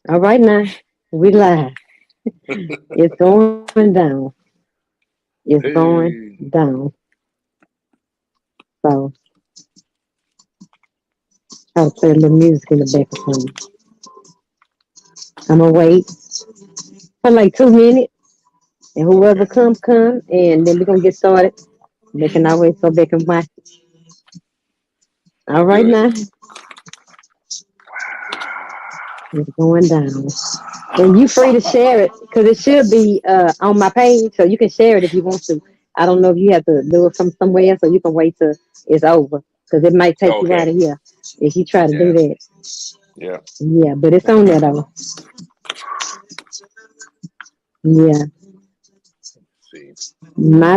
All right now, we live. It's going down. It's going Hey. down. So I'll play a little music in the back or something. I'm gonna wait for like 2 minutes, and whoever Okay. comes, come, and then we're gonna get started. They can always go back and watch. All right Good. now, it's going down. And you free to share it because it should be on my page, so you can share it if you want to. I don't know if you have to do it from somewhere, so you can wait till it's over because it might take you out Okay. of here if you try to do Yeah. that. Yeah. Yeah, but it's on there though. Yeah, See. my.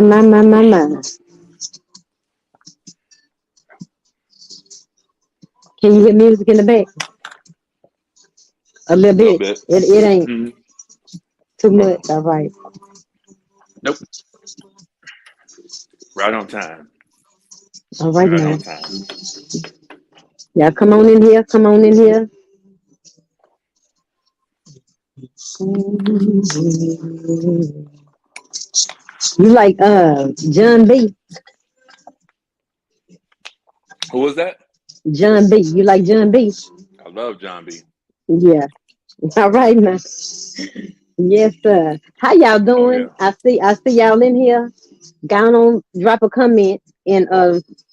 Can you hear music in the back? A little A little bit. bit. It ain't Hmm. too much. All right. Nope. Right on time. All right Right now. on time. Yeah, come on in here. Come on in here. You like John B. Who was that? John B. You like John B. I love John B. Yeah. All right now. Yes, sir. How y'all Oh doing? yeah. I see y'all in here. Down on drop a comment and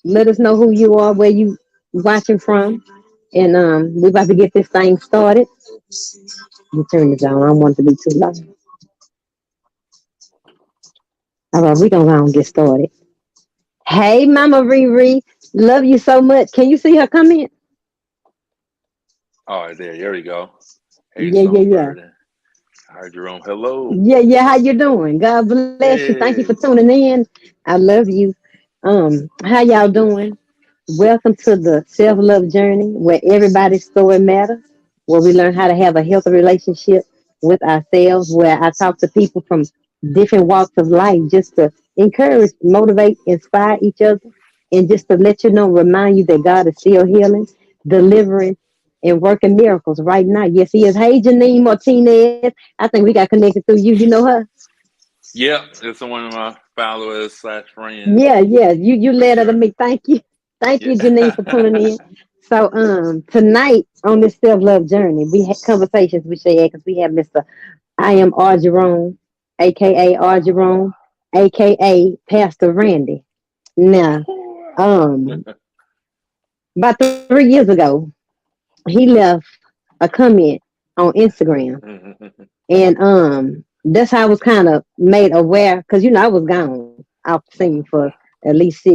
let us know who you are, where you watching from. And we about to get this thing started. You turn it down. I don't want it to be too loud. All right, we gonna go and get started. Hey, Mama Riri, love you so much. Can you see her comment? Oh, there we go. Hey, Yeah, yeah, yeah. Songbird. Hi, Jerome. Hello. Yeah, yeah. How you doing? God bless you. Thank you for Hey. tuning in. I love you. How y'all Thank you. doing? Welcome to the self-love journey where everybody's story matters, where we learn how to have a healthy relationship with ourselves, where I talk to people from different walks of life just to encourage, motivate, inspire each other, and just to let you know, remind you that God is still healing, delivering, and working miracles right now. Yes, He is. Hey, Janine Martinez. I think we got connected through you. You know her? Yep, it's one of my followers slash friends Yeah, yeah. You for led her to sure. me. Thank you. Thank you, Janine, for tuning Yeah. in. So tonight on this self-love journey, we had conversations with Shei Atkins. We have Mr. I am R. Jerome, aka R. Jerome, aka Pastor Randy. Now, um, about 3 years ago, he left a comment on Instagram. And that's how I was kind of made aware because I was gone off the scene for at least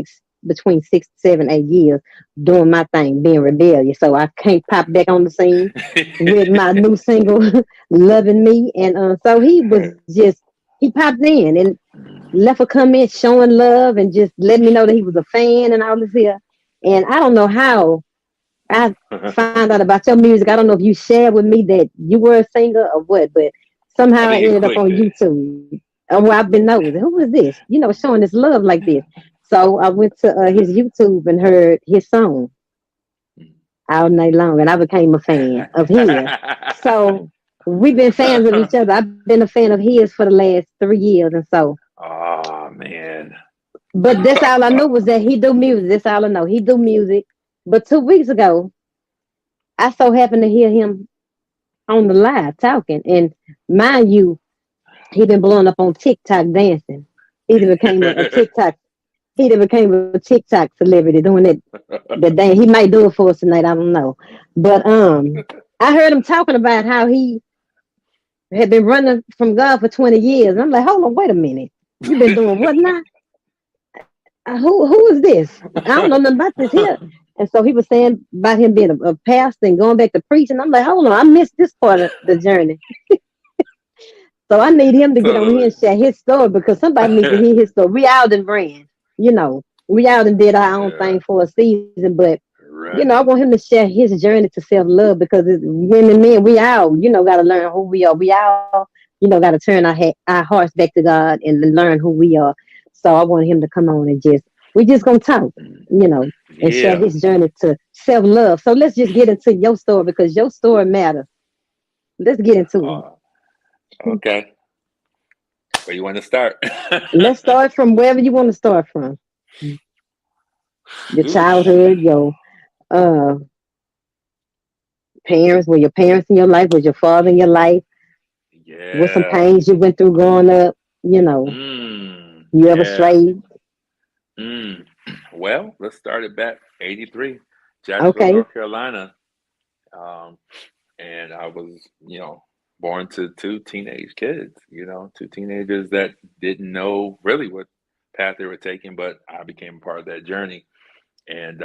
between 6, 7, 8 years doing my thing, being rebellious. So I can't pop back on the scene with my new single, Loving Me. And so he was just he popped in and left a comment showing love and just letting me know that he was a fan and all this here. And I don't know how I found out about your music. I don't know if you shared with me that you were a singer or what, but I somehow I think you ended up on clicked it. YouTube. Well, I've been nosing. Who is this? Showing this love like this. So I went to his YouTube and heard his song all night long, and I became a fan of his. So we've been fans of each other. I've been a fan of his for the last 3 years, and so. Oh man. But that's all I knew was that he do music. That's all I know. He do music. But 2 weeks ago, I so happened to hear him on the live talking. And mind you, he been blowing up on TikTok dancing. He done became a TikTok. He done became a TikTok celebrity doing that dance. He might do it for us tonight. I don't know. But I heard him talking about how he had been running from God for 20 years. And I'm like, hold on, wait a minute. You been doing what now? Who is this? I don't know nothing about this here. And so he was saying about him being a pastor and going back to preaching. I'm like, hold on, I missed this part of the journey. So I need him to get on here Totally. and share his story because somebody needs to hear his story. We out and ran, we out and did our own Yeah. thing for a season, but I Right. want him to share his journey to self love because it's women, men, we all, got to learn who we are. We all, got to turn our hearts back to God and learn who we are. So I want him to come on and we just gonna talk, and share Yeah. his journey to self love. So let's just get into your story because your story matters. Let's get into Okay. Where you want to start? it. Let's start from wherever you want to start from. Your Oof. childhood, your uh parents, were your parents in your life, was your father in your life, with some Yeah. pains you went through growing up, you know, you ever Yeah. strayed? Mm. Well, let's start it back. 83, Jacksonville, Okay. North Carolina. Um, and I was, born to two teenage kids, two teenagers that didn't know really what path they were taking, but I became part of that journey. And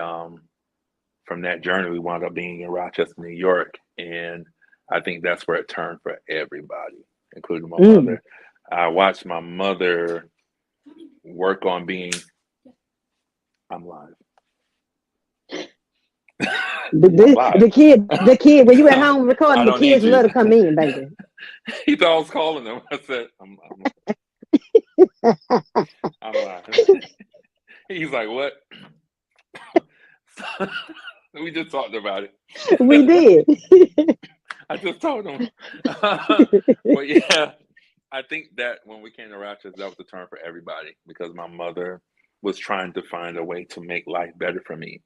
from that journey, we wound up being in Rochester, New York. And I think that's where it turned for everybody, including my Mm. mother. I watched my mother work on being, I'm live. I'm live. The kid, when you at home I recording, the don't need kids you. love to come in, baby. He thought I was calling him. I said, I'm live. He's like, what? We just talked about it. We did. I just told him. But yeah, I think that when we came to Rochester, that was the turn for everybody because my mother was trying to find a way to make life better for me.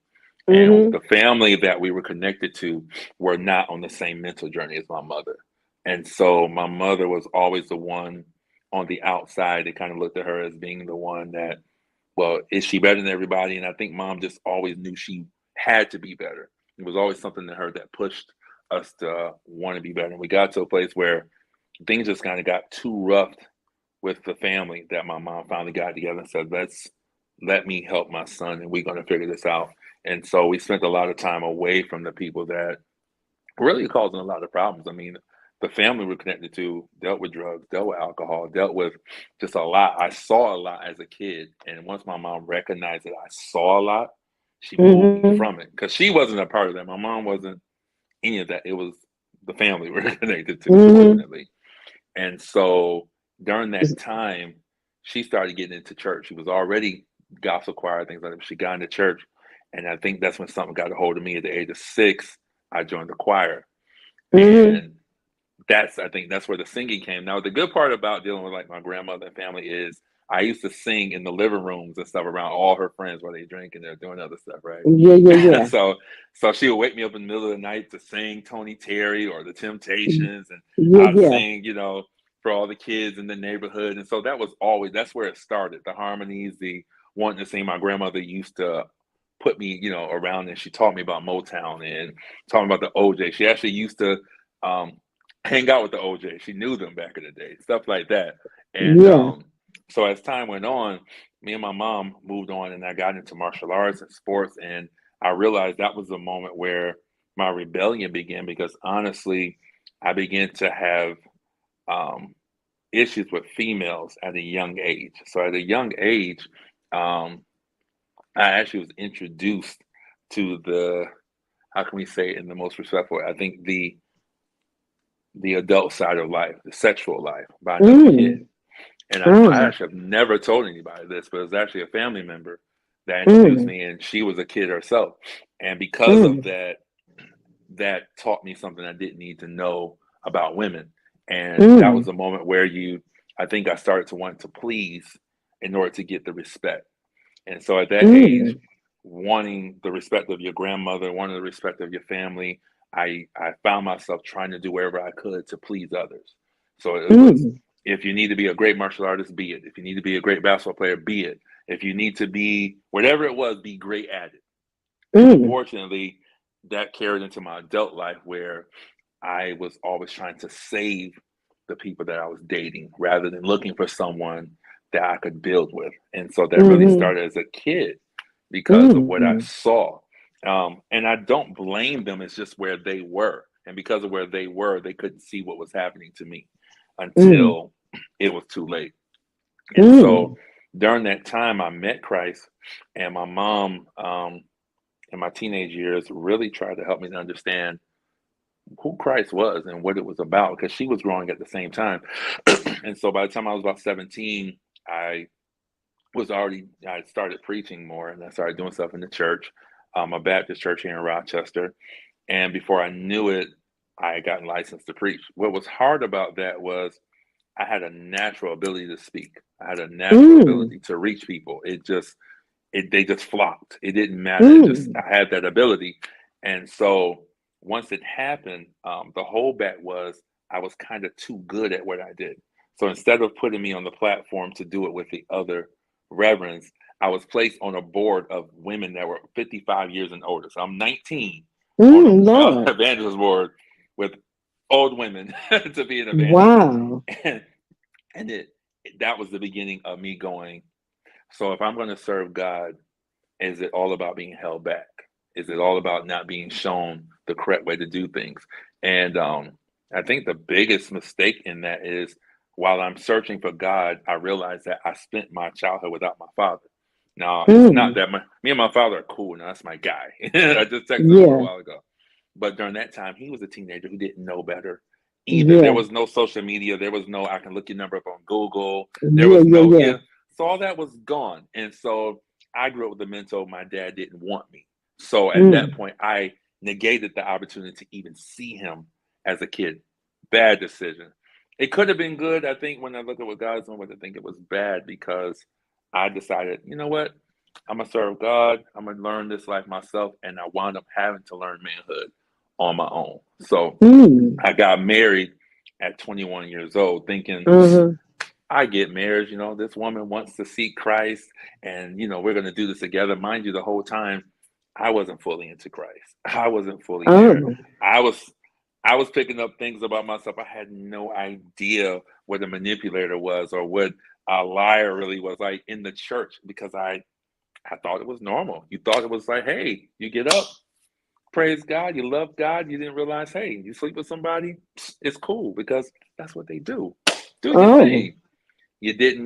And Hmm. the family that we were connected to were not on the same mental journey as my mother. And so my mother was always the one on the outside that kind of looked at her as being the one that, well, is she better than everybody? And I think mom just always knew she had to be better. It was always something in her that pushed us to want to be better. And we got to a place where things just kind of got too rough with the family that my mom finally got together and said, let me help my son and we're going to figure this out. And so we spent a lot of time away from the people that really causing a lot of problems. I mean, the family we're connected to dealt with drugs, dealt with alcohol, dealt with just a lot. I saw a lot as a kid. And once my mom recognized that I saw a lot, she moved me Hmm. from it because she wasn't a part of that. My mom wasn't any of that. It was the family we're connected to, Hmm. fortunately. And so during that time, she started getting into church. She was already gospel choir, things like that. She got into church. And I think that's when something got a hold of me at the age of 6. I joined the choir. Hmm. And I think that's where the singing came. Now, the good part about dealing with like my grandmother and family is I used to sing in the living rooms and stuff around all her friends while they drink and they're doing other stuff, right? Yeah, yeah, yeah. So she would wake me up in the middle of the night to sing Tony Terry or the Temptations, and Yeah, I'd yeah. sing, for all the kids in the neighborhood. And so that's where it started. The harmonies, the wanting to sing. My grandmother used to put me, around, and she taught me about Motown and taught me about the OJ. She actually used to um, hang out with the OJ. She knew them back in the day, stuff like that. And Yeah. so as time went on, me and my mom moved on, and I got into martial arts and sports, and I realized that was the moment where my rebellion began because honestly, I began to have um, issues with females at a young age. So at a young age, um, I actually was introduced to the, how can we say it in the most respectful way? I think the adult side of life, the sexual life, by another kid. Mm. And I Mm. actually have never told anybody this, but it was actually a family member that introduced Mm. me, and she was a kid herself. And because of Mm. that, that taught me something I didn't need to know about women. And that Mm. was a moment where I think I started to want to please in order to get the respect. And so at that age, Mm. wanting the respect of your grandmother, wanting the respect of your family, I found myself trying to do wherever I could to please others. So it was, Mm. if you need to be a great martial artist, be it. If you need to be a great basketball player, be it. If you need to be whatever it was, be great at it. And Mm. unfortunately, that carried into my adult life where I was always trying to save the people that I was dating rather than looking for someone that I could build with. And so that really Mm. started as a kid because of what I Mm. saw. And I don't blame them, it's just where they were. And because of where they were, they couldn't see what was happening to me Mm. until it was too late. And so Mm. during that time, I met Christ, and my mom, in my teenage years, really tried to help me to understand who Christ was and what it was about because she was growing at the same time. And so by the time I was about 17, I I started preaching more and I started doing stuff in the church, a Baptist church here in Rochester. And before I knew it, I had gotten licensed to preach. What was hard about that was I had a natural ability to speak. I had a natural Mm. ability to reach people. They just flopped. It didn't matter. Mm. I had that ability. And so once it happened, the holdback was I was kind of too good at what I did. So instead of putting me on the platform to do it with the other reverends, I was placed on a board of women that were 55 years and older. So I'm 19 on Mm. a Lord. evangelist board with old women to be an evangelist. Wow. And, and that was the beginning of me going, so if I'm going to serve God, is it all about being held back? Is it all about not being shown the correct way to do things? And I think the biggest mistake in that is while I'm searching for God, I realized that I spent my childhood without my father. Now, it's not Mm. that me and my father are cool. Now, that's my guy. I just texted him a little Yeah. while ago. But during that time, he was a teenager who didn't know better either. There Yeah. was no social media. There was no, I can look your number up on Google. There Yeah. was Yeah. no, Yeah. so all that was gone. And so I grew up with the mentor. My dad didn't want me. So at that Mm. point, I negated the opportunity to even see him as a kid. Bad decision. It could have been good. I think when I look at what God's doing, I think it was bad because I decided, you know what? I'm going to serve God. I'm going to learn this life myself. And I wound up having to learn manhood on my own. So Mm. I got married at 21 years old, thinking, Mm-hmm. I get married, this woman wants to seek Christ and, we're going to do this together. Mind you, the whole time I wasn't fully into Christ. I wasn't fully there. Oh. I was, I was picking up things about myself. I had no idea what a manipulator was or what a liar really was like in the church because I thought it was normal. You thought it was like, hey, you get up, praise God, you love God. You didn't realize, hey, you sleep with somebody, it's cool because that's what they do. Do your Oh. thing.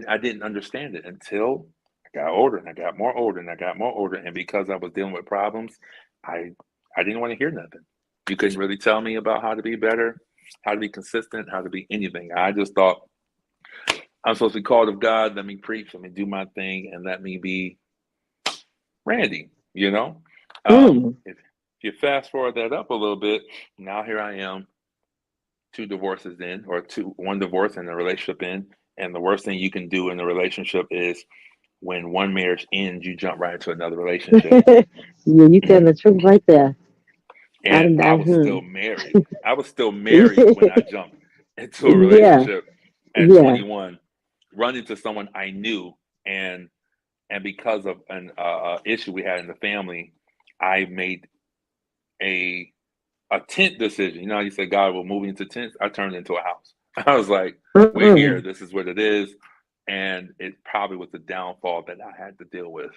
I didn't understand it until I got older and I got more older and I got more older. And because I was dealing with problems, I I didn't want to hear nothing. You couldn't really tell me about how to be better, how to be consistent, how to be anything. I just thought I'm supposed to be called of God, let me preach, let me do my thing, and let me be Randy, you know? Mm. If you fast forward that up a little bit, now here I am, two divorces in, or one divorce and a relationship in. And the worst thing you can do in a relationship is when one marriage ends, you jump right into another relationship. Yeah, you telling the truth right there. I And didn't. I I, was hmm. still married. I was still married when I jumped into a Yeah. relationship at Yeah. 21, run into someone I knew, and because of an issue we had in the family, I made a a tent decision. You know how you said God will move into tents? I turned it into a house. I was like, we're here. Mm-mm. This is what it is. And it probably was the downfall that I had to deal with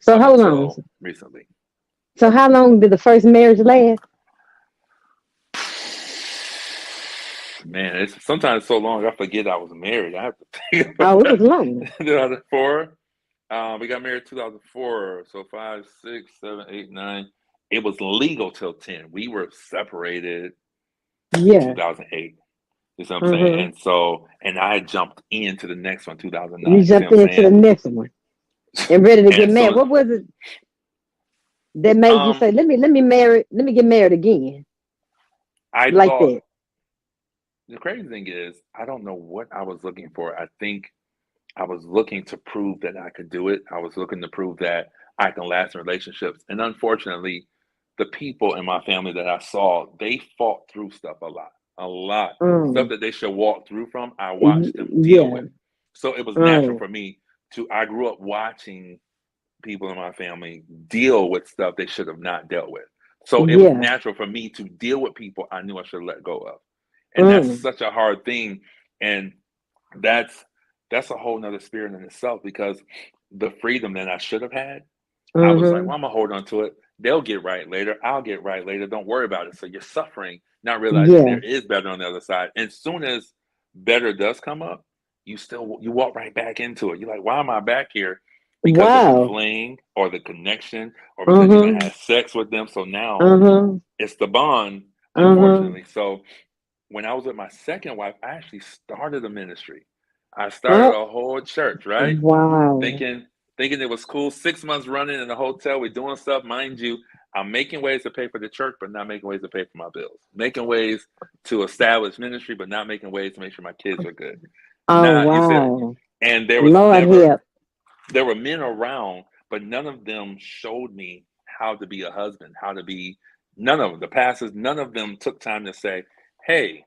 So up hold on. until recently. So how long did the first marriage last? Man, it's sometimes so long I forget I was married. I have to think Oh, about it was long. 2004. We got married 2004. So 5, 6, 7, 8, 9. It was legal till 10. We were separated in Yeah. 2008. You see what I'm saying? Mm-hmm. And I had jumped into the next one, You 2009. You see jumped what I'm into the saying? next one and ready to get And married. so, What was it that made you um, say, let me get married again I like thought that? the crazy thing is, I don't know what I was looking for. I think I was looking to prove that I could do it. I was looking to prove that I can last in relationships. And unfortunately, the people in my family that I saw, they fought through stuff a lot. Stuff Mm. that they should walk through from, I watched them deal Yeah. with. So it was natural Mm. for me I grew up watching people in my family deal with stuff they should have not dealt with. So it was Yeah. natural for me to deal with people I knew I should let go of. And that's Mm. such a hard thing. And that's that's a whole nother spirit in itself because the freedom that I should have had, I was like, Mm-hmm. well, I'm gonna hold on to it. They'll get right later. I'll get right later. Don't worry about it. So you're suffering, not realizing Yeah. there is better on the other side. And as soon as better does come up, you walk right back into it. You're like, why am I back here? Because of the Wow. fling or the connection or because you're gonna Mm-hmm. have sex with them. So now Mm-hmm. it's the bond, Mm-hmm. unfortunately. So when I was with my second wife, I actually started a ministry. I started Oh, a whole church, right? wow. Thinking thinking it was cool. 6 months running in a hotel, we're doing stuff. Mind you, I'm making ways to pay for the church, but not making ways to pay for my bills. Making ways to establish ministry, but not making ways to make sure my kids are good. Oh, Not you said, wow. and there was Lord never help. there were men around, but none of them showed me how to be a husband, how to be. None of them, the pastors, none of them took time to say, "Hey,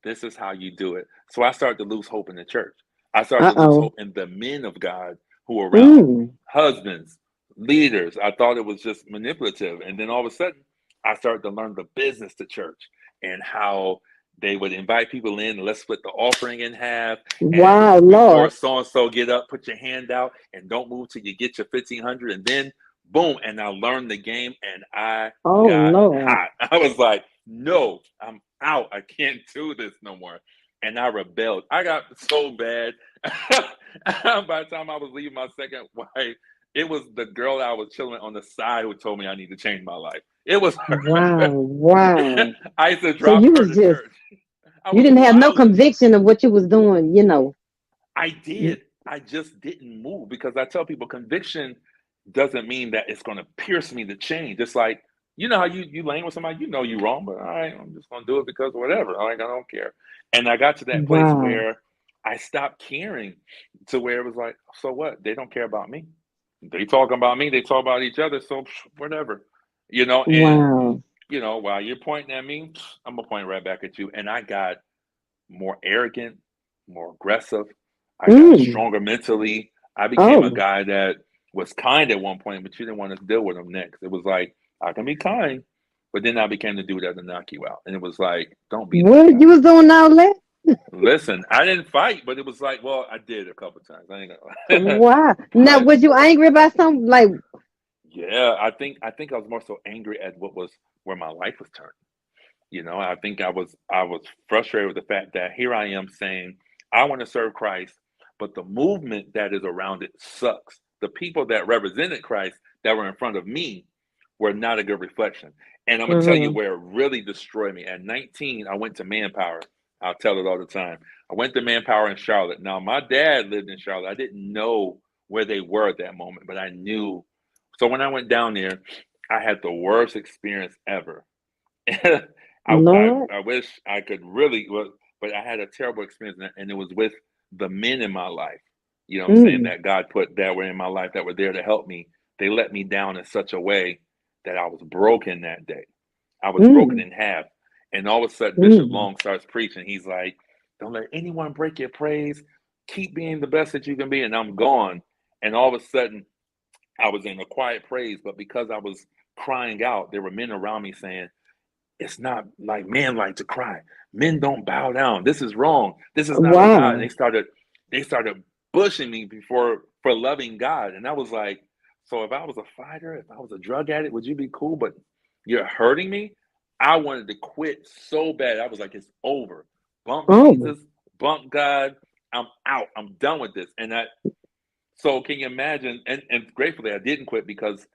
this is how you do it." So I started to lose hope in the church. I started to lose Uh-oh. hope in the men of God who were around, Mm. husbands, leaders. I thought it was just manipulative. And then all of a sudden, I started to learn the business to church and how they would invite people in and let's split the offering in half. And Wow, before Lord. so and so get up, put your hand out and don't move till you get your 1,500. And then boom, and I learned the game and I Oh, got Lord. hot. I was like, no, I'm out. I can't do this no more. And I rebelled. I got so bad. By the time I was leaving my second wife, it was the girl that I was chilling on the side who told me I need to change my life. It was her. Wow, wow. I used to So drop you her was to just, church. I you was didn't have no wilding. conviction of what you was doing, I did. I just didn't move because I tell people conviction doesn't mean that it's going to pierce me to change. It's like, you know how you laying with somebody, you know you wrong, but all right, I'm just going to do it because of whatever. Like, I don't care. And I got to that place Wow, where I stopped caring to where it was like, so what? They don't care about me. They talking about me. They talk about each other. So whatever, and wow. while you're pointing at me, I'm going to point right back at you. And I got more arrogant, more aggressive. I got Mm. stronger mentally. I became a Oh, guy that was kind at one point, but you didn't want to deal with him next. It was like, I can be kind, but then I became the dude that would knock you out. And it was like, don't be that what? You guy. was doing all that? Listen, I didn't fight, but it was like, well, I did a couple times. I ain't gonna, Wow. Now, but was you angry about something? Like, yeah, I think I was more so angry at what was where my life was turning. I think I was frustrated with the fact that here I am saying I want to serve Christ, but the movement that is around it sucks. The people that represented Christ that were in front of me were not a good reflection. And I'm gonna tell you mm-hmm. where it really destroyed me. At 19, I went to Manpower. I'll tell it all the time. I went to Manpower in Charlotte. Now my dad lived in Charlotte. I didn't know where they were at that moment, but I knew. So when I went down there, I had the worst experience ever. Lord. I wish I could really, but I had a terrible experience, and it was with the men in my life. You know what I'm saying? Mm. That God put that were in my life that were there to help me. They let me down in such a way that I was broken that day. I was broken Mm. in half. And all of a sudden, Bishop Mm. Long starts preaching. He's like, don't let anyone break your praise. Keep being the best that you can be. And I'm gone. And all of a sudden, I was in a quiet praise, but because I was crying out, there were men around me saying, it's not like men like to cry. Men don't bow down. This is wrong. This is not of God. And Wow. they started pushing me before for loving God. And I was like, so if I was a fighter, if I was a drug addict, would you be cool? But you're hurting me. I wanted to quit so bad. I was like, it's over. Bump Oh, Jesus, bump God. I'm out. I'm done with this. So can you imagine? And gratefully, I didn't quit because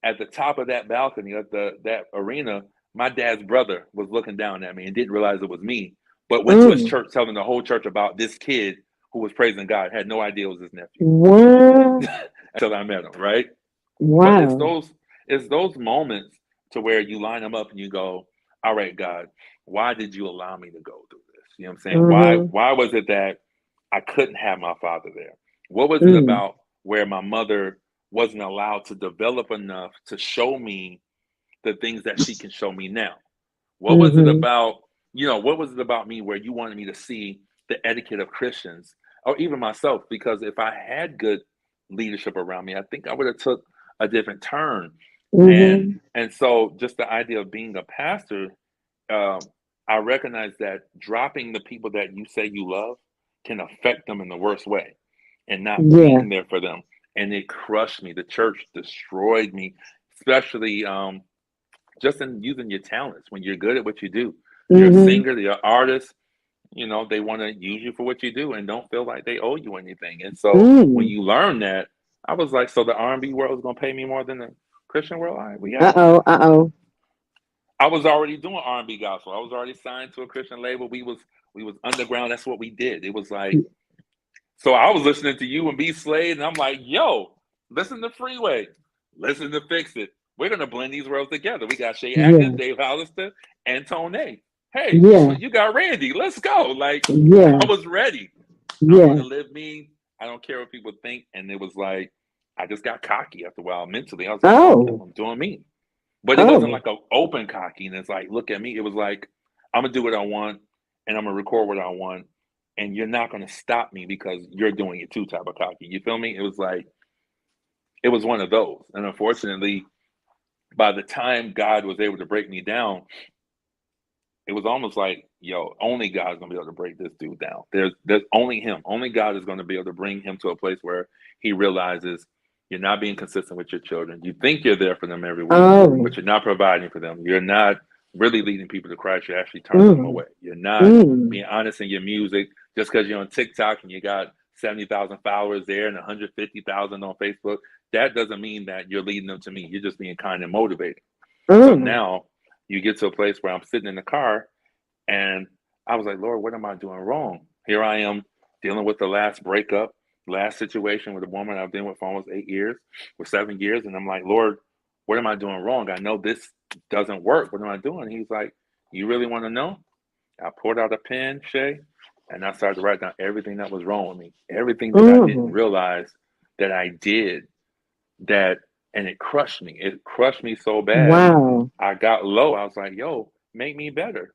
at the top of that balcony of that arena, my dad's brother was looking down at me and didn't realize it was me, but went to his mm. church telling the whole church about this kid who was praising God. Had no idea it was his nephew What? until I met him. Right? But Wow. it's those moments to where you line them up and you go, all right, God, why did you allow me to go through this? You know what I'm saying? Why Mm-hmm. why was it that I couldn't have my father there? What was it Mm. about where my mother wasn't allowed to develop enough to show me the things that she can show me now? What was it Mm-hmm. about, what was it about me where you wanted me to see the etiquette of Christians or even myself? Because if I had good leadership around me, I think I would have took a different turn. And Mm-hmm. and so just the idea of being a pastor, um, I recognize that dropping the people that you say you love can affect them in the worst way and not Yeah. being there for them. And it crushed me. The church destroyed me, especially just in using your talents when you're good at what you do. You're a Mm-hmm. singer, you're an artist, they want to use you for what you do and don't feel like they owe you anything. And so when Mm. you learn that, I was like, so the R&B world is going to pay me more than the Christian world? All right, we got it. Uh-oh. Uh-oh. I was already doing R&B gospel. I was already signed to a Christian label. We was underground. That's what we did. It was like, so I was listening to you and B Slade, and I'm like, yo, listen to Freeway, listen to Fix It. we're gonna blend these worlds together. We got Shei Atkins, Yeah. Dave Hollister, and Tone. Hey, Yeah. you got Randy. Let's go. Like I Yeah. was ready. I'm Yeah. gonna live me. I don't care what people think. And it was like I just got cocky after a while. Mentally, I was like, fuck them. Oh. I'm doing me. But it wasn't Oh. like an open cockiness. Like, look at me. It was like I'm gonna do what I want, and I'm gonna record what I want, and you're not gonna stop me because you're doing it too. Type of cocky. You feel me? It was like it was one of those. And unfortunately, by the time God was able to break me down, it was almost like, yo, only God's gonna be able to break this dude down. There's only him. Only God is gonna be able to bring him to a place where he realizes you're not being consistent with your children. You think you're there for them every week, Oh. but you're not providing for them. You're not really leading people to Christ. You're actually turning them Mm. away. You're not Mm. being honest in your music just because you're on TikTok and you got 70,000 followers there and 150,000 on Facebook. That doesn't mean that you're leading them to me. You're just being kind and motivated. So Mm. now you get to a place where I'm sitting in the car and I was like, Lord, what am I doing wrong? Here I am dealing with the last breakup, last situation with a woman I've been with for almost 8 years, or 7 years. And I'm like, Lord, what am I doing wrong? I know this doesn't work. What am I doing? He's like, you really want to know? I pulled out a pen, Shei, and I started to write down everything that was wrong with me, everything that I didn't Mm. realize that I did that, and it crushed me. It crushed me so bad. Wow. I got low. I was like, yo, make me better.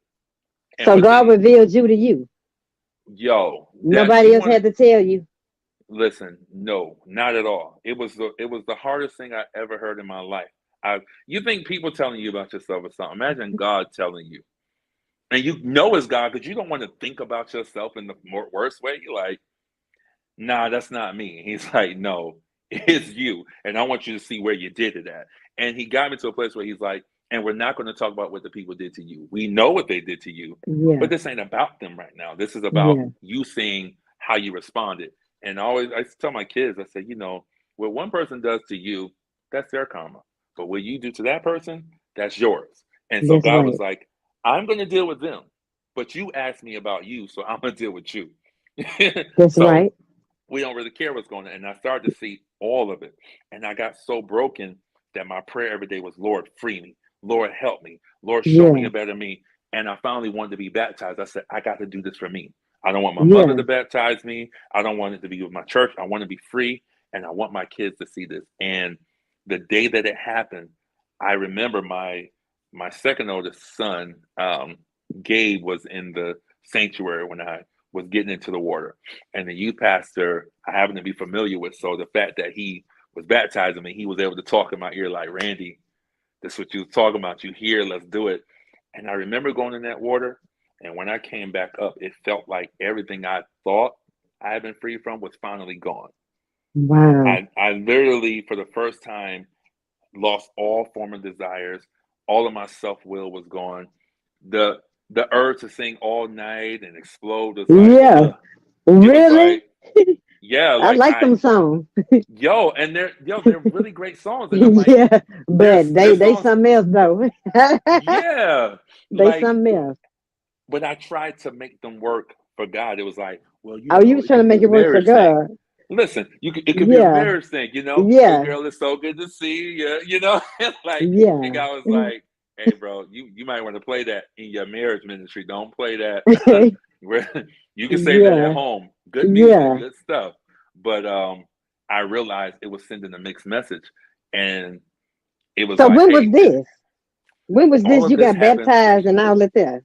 And So God within, revealed you to you. yo, that Nobody you else want to had to tell you. listen, no, not at all. It was the hardest thing I ever heard in my life. You think people telling you about yourself or something. Imagine God telling you. And you know it's God because you don't want to think about yourself in the worst way. You're like, nah, that's not me. He's like, no, it's you. And I want you to see where you did it at. And he got me to a place where he's like, and we're not going to talk about what the people did to you. We know what they did to you, Yeah. but this ain't about them right now. This is about Yeah. you seeing how you responded. And I tell my kids, I say, what one person does to you, that's their karma. But what you do to that person, that's yours. And so That's God was right. like, I'm going to deal with them, but you asked me about you, so I'm going to deal with you. That's So right. we don't really care what's going on. And I started to see all of it. And I got so broken that my prayer every day was, Lord, free me. Lord, help me. Lord, show me Yeah. a better me. And I finally wanted to be baptized. I said, I got to do this for me. I don't want my mother Yeah. to baptize me. I don't want it to be with my church. I want to be free. And I want my kids to see this. And the day that it happened, I remember my second oldest son, Gabe, was in the sanctuary when I was getting into the water. And the youth pastor I happen to be familiar with. So the fact that he was baptizing me, he was able to talk in my ear like, Randy, this is what you was talking about. You here, let's do it. And I remember going in that water. And when I came back up, it felt like everything I thought I had been free from was finally gone. Wow. I literally, for the first time, lost all former desires. All of my self will was gone. The the urge to sing all night and explode was like, Yeah. it was Really? like, yeah, I like like them songs. they're really great songs. And I'm like, Yeah. But there's they songs, something else though. yeah. They Like, something else. but I tried to make them work for God. It was like, well, Oh, you was it trying to could be make a it work for marriage thing. God. Listen, it could be a Yeah. marriage thing, Hey Yeah. girl, it's so good to see you, like, and Yeah. God was like, hey bro, you might want to play that in your marriage ministry. Don't play that where you can say that at Yeah. home. Good music, Yeah. good stuff. But I realized it was sending a mixed message. And it was So like, when was hey, this? When was all this of you this got happened. baptized and all of that?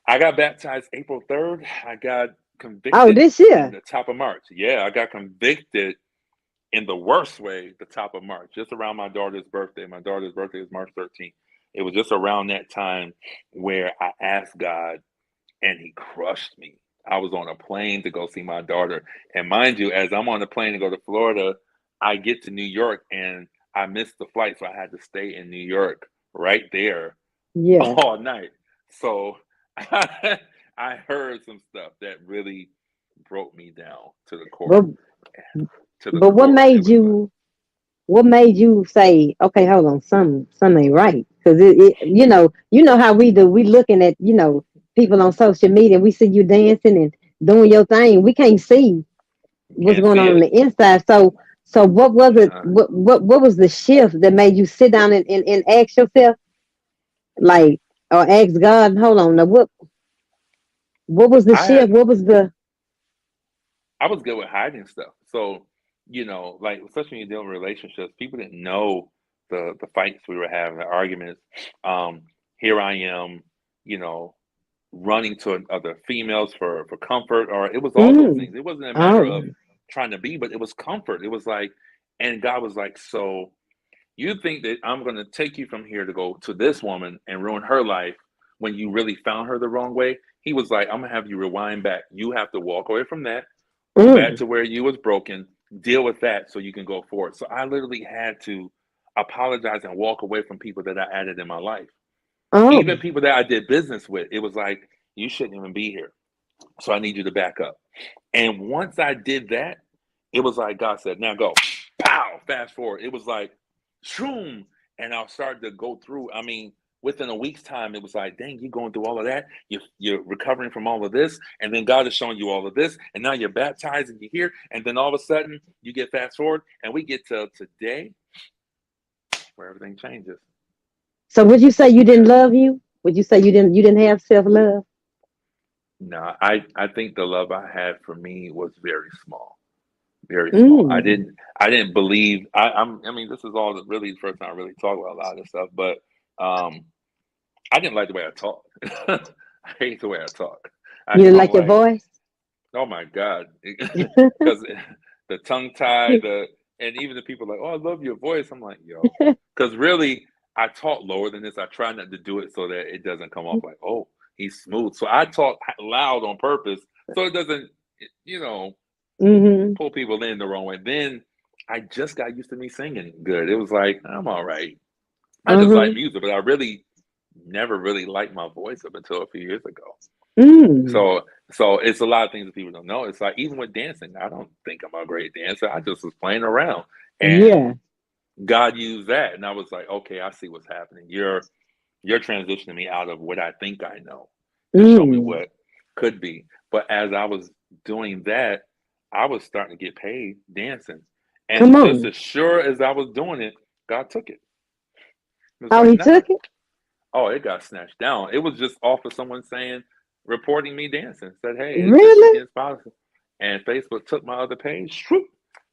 I got baptized April 3rd. I got Oh, convicted this in year. the top of March. Yeah, I got convicted in the worst way the top of March, just around my daughter's birthday. My daughter's birthday is March 13th. It was just around that time where I asked God and he crushed me. I was on a plane to go see my daughter. And mind you, as I'm on the plane to go to Florida, I get to New York and I missed the flight. So I had to stay in New York right there Yeah. all night. So I heard some stuff that really broke me down to the But core. To the but core. And it was like, what made you say, okay, hold on, some ain't right? Because you know how we do. We looking at people on social media. We see you dancing and doing your thing. We can't see you what's can't going see on it. the inside. So So what was it? Uh, What was the shift that made you sit down and ask yourself, like, or ask God? Hold on, now what was the I had shift? What was the I was good with hiding stuff. So, like especially when you're dealing with relationships, people didn't know the fights we were having, the arguments. Um, Here I am, you know, running to other females for comfort, or it was all those mm, things. It wasn't a matter of oh trying to be, but it was comfort. It was like, and God was like, so you think that I'm going to take you from here to go to this woman and ruin her life when you really found her the wrong way? He was like, I'm going to have you rewind back. You have to walk away from that, go back mm, to where you was broken, deal with that so you can go forward. So I literally had to apologize and walk away from people that I added in my life. Even oh people that I did business with, it was like, you shouldn't even be here. So I need you to back up. And once I did that, it was like God said, now go. Pow, fast forward. It was like, shroom. And I started to go through. I mean, within a week's time, it was like, dang, you're going through all of that. You're recovering from all of this. And then God is showing you all of this. And now you're baptized and you're here. And then all of a sudden, you get fast forward. And we get to today where everything changes. So would you say you didn't Yeah. love you? Would you say you didn't have self love? No, I think the love I had for me was very small. Very small. Mm, I didn't believe I mean this is all really the first time I really talk about a lot of this stuff, but um I didn't like the way I talk. I hate the way I talk. I you didn't don't like your like, voice? oh my God. Because the tongue tie, and even the people like, oh, I love your voice. I'm like, yo. Because really I talk lower than this. I try not to do it so that it doesn't come off like, oh, he's smooth. So I talk loud on purpose so it doesn't, you know, hmm pull people in the wrong way. Then I just got used to me singing good. It was like, I'm all right. I just like hmm music, but I really never really liked my voice up until a few years ago. Mm, So it's a lot of things that people don't know. It's like even with dancing, I don't think I'm a great dancer. I just was playing around. And yeah. God used that. And I was like, okay, I see what's happening. You're transitioning me out of what I think I know to show me Mm, what could be. But as I was doing that, I was starting to get paid dancing. come And just on. as sure as I was doing it, God took it. It was Oh, like, he nah. took it? Oh, it got snatched down. It was just off of someone saying, reporting me dancing. Said, hey, it's just Really? against policy. And Facebook took my other page, shroop,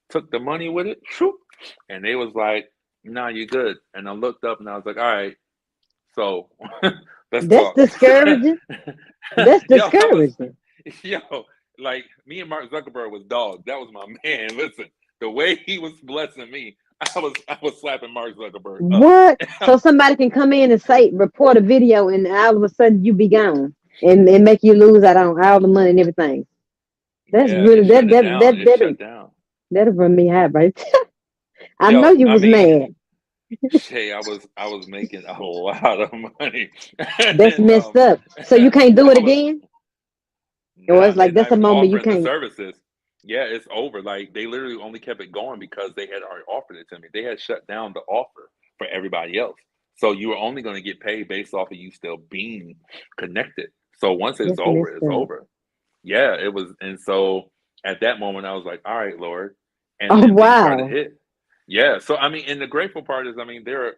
took the money with it, shroop. And they was like, nah, you good. And I looked up and I was like, all right, so let's That's talk. discouraging. That's Yo, I was discouraging. yo, like me and Mark Zuckerberg was dogs. That was my man. Listen, the way he was blessing me, I was slapping Mark Zuckerberg up. What? So somebody can come in and say, report a video, and all of a sudden you be gone, and make you lose out on all the money and everything. That's Yeah, really it shut it down. It shut that'll down. that'll run me high, right? I know Yo, you I was mean, mad. Shay, I was making a lot of money, and That's then messed up. So you can't do it I was again, or nah, it's they're like not that's a even moment you offering the can't. services. Yeah, it's over. Like they literally only kept it going because they had already offered it to me. They had shut down the offer for everybody else. So you were only going to get paid based off of you still being connected. So once it's That's over, messed it's up. over. Yeah, it was. And so at that moment, I was like, all right, Lord. And Oh then things started to wow. hit. Yeah. So, I mean, and the grateful part is, I mean, there are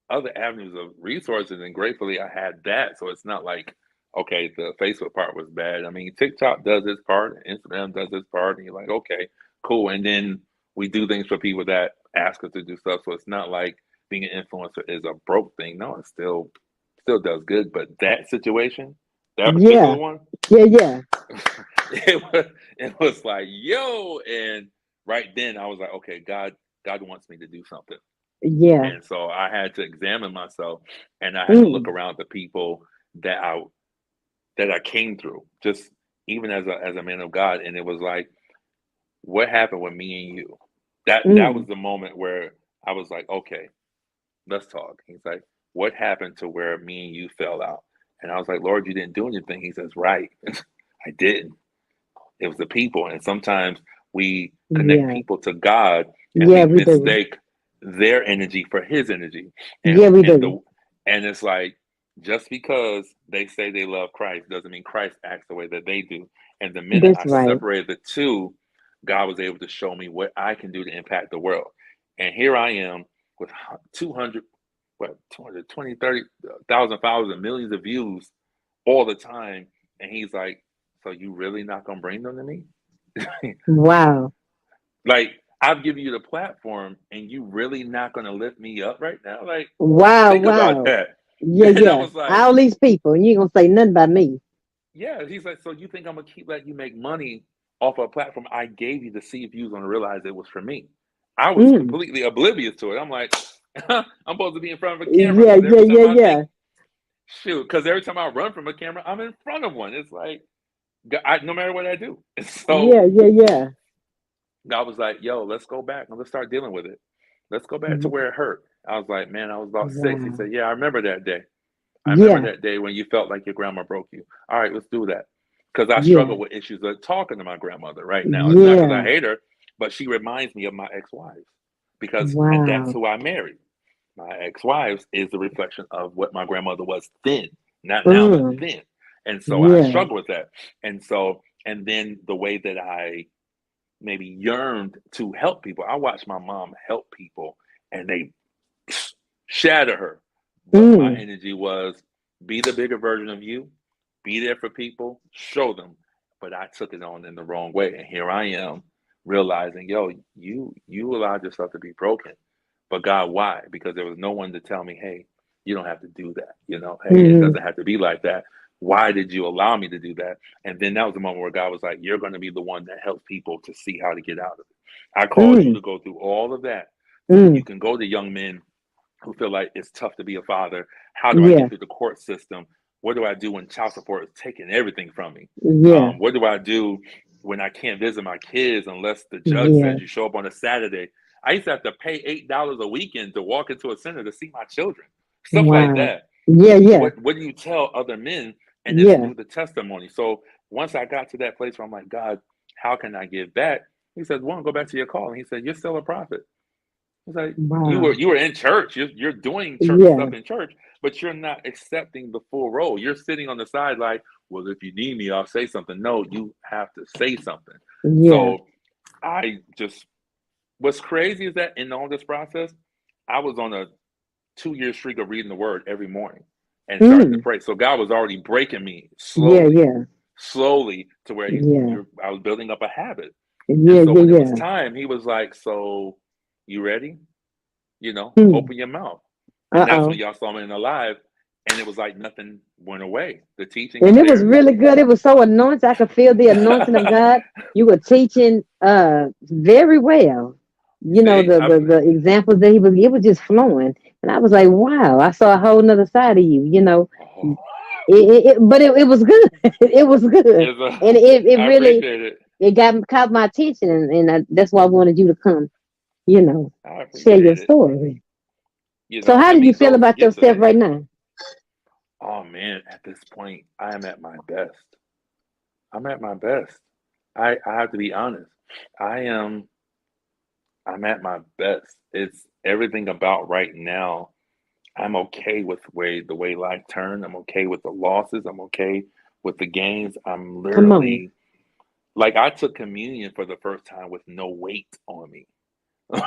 other avenues of resources, and gratefully I had that. So it's not like, okay, the Facebook part was bad. I mean, TikTok does its part, Instagram does its part, and you're like, okay, cool. And then we do things for people that ask us to do stuff. So it's not like being an influencer is a broke thing. No, it still does good. But that situation, that particular Yeah. one, Yeah. Yeah. it was like, yo, and right then I was like, okay, God wants me to do something. Yeah. And so I had to examine myself, and I had to look Mm, around the people that I came through, just even as a man of God. And it was like, what happened with me and you? That was mm. the moment where I was like, okay, let's talk. He's like, what happened to where me and you fell out? And I was like, Lord, you didn't do anything. He says, right. I didn't. It was the people. And sometimes we connect Yeah. people to God and we Yeah. We do. mistake their energy for his energy. Yeah. We And do. the and it's like just because they say they love Christ doesn't mean Christ acts the way that they do. And the minute That's I right. separated the two, God was able to show me what I can do to impact the world. And here I am with 200, 220, 30,000 followers and millions of views all the time. And he's like, so you really not going to bring them to me? Wow. Like, I've given you the platform and you really not going to lift me up right now? Like, Wow. think about Wow. that. Yeah, And I yeah. was like, All these people, and you ain't gonna say nothing about me. yeah. He's like, so you think I'm going to keep letting you make money off a platform I gave you to see if you was going to realize it was for me? I was Mm. completely oblivious to it. I'm like, I'm supposed to be in front of a camera Yeah, because yeah, every yeah, time I yeah. think, shoot, because every time I run from a camera, I'm in front of one. It's like, no matter what I do. So Yeah, yeah, yeah. God was like, yo, let's go back and let's start dealing with it. Let's go back to where it hurt. I was like, man, I was about 6. He Wow. said, yeah, I remember that day. I remember Yeah, that day when you felt like your grandma broke you. All right, let's do that. Because I yeah, struggle with issues of talking to my grandmother right now. It's not because I yeah. hate her, but she reminds me of my ex-wives. And that's Wow. who I married. My ex-wives is the reflection of what my grandmother was then, not now, but Mm. then. And so I Yeah. struggle with that. And then the way that I maybe yearned to help people. I watched my mom help people and they shatter her. But my Mm. energy was be the bigger version of you, be there for people, show them. But I took it on in the wrong way. And here I am realizing, yo, you allowed yourself to be broken. But God, why? Because there was no one to tell me, hey, you don't have to do that. Hey, it Hmm. doesn't have to be like that. Why did you allow me to do that? And then that was the moment where God was like, you're going to be the one that helps people to see how to get out of it. I called you Mm. to go through all of that so Mm. you can go to young men who feel like it's tough to be a father. How do I Yeah, get through the court system? What do I do when child support is taking everything from me? yeah, What do I do when I can't visit my kids unless the judge yeah. says you show up on a Saturday? I used to have to pay $8 a weekend to walk into a center to see my children. Stuff like Wow. that. Yeah, yeah, What do you tell other men? And it's yeah. through the testimony. So once I got to that place where I'm like, God, how can I give back? He says, one, go back to your call. And he said, you're still a prophet. It's like Wow. you were in church. You're doing church Yeah. stuff in church, but you're not accepting the full role. You're sitting on the side like, well, if you need me, I'll say something. No, you have to say something. Yeah. So I just what's crazy is that in all this process, I was on a 2-year streak of reading the word every morning and starting to Mm. pray. So God was already breaking me Yeah, yeah, slowly to where yeah, I was building up a habit. And yeah, so yeah, when it was yeah. time, he was like, so you ready? Mm. Open your mouth. And that's when Uh-oh. y'all saw me in the live, and it was like nothing went away. The teaching And is it was there. really good. It was so anointed. I could feel the anointing of God. You were teaching very well. See, The examples that he was, it was just flowing. And I was like, wow, I saw a whole nother side of you. oh, But it was good. It was good. And it I really, appreciate it. it caught my attention. And that's why I wanted you to come, you know, I share your appreciate it. story. So how I do you mean, feel those about gifts are yourself right there. now? Oh man, at this point, I am at my best. I'm at my best. I have to be honest. I am. I'm at my best. It's everything about right now. I'm okay with the way life turned. I'm okay with the losses. I'm okay with the gains. I'm Come on. literally like I took communion for the first time with no weight on me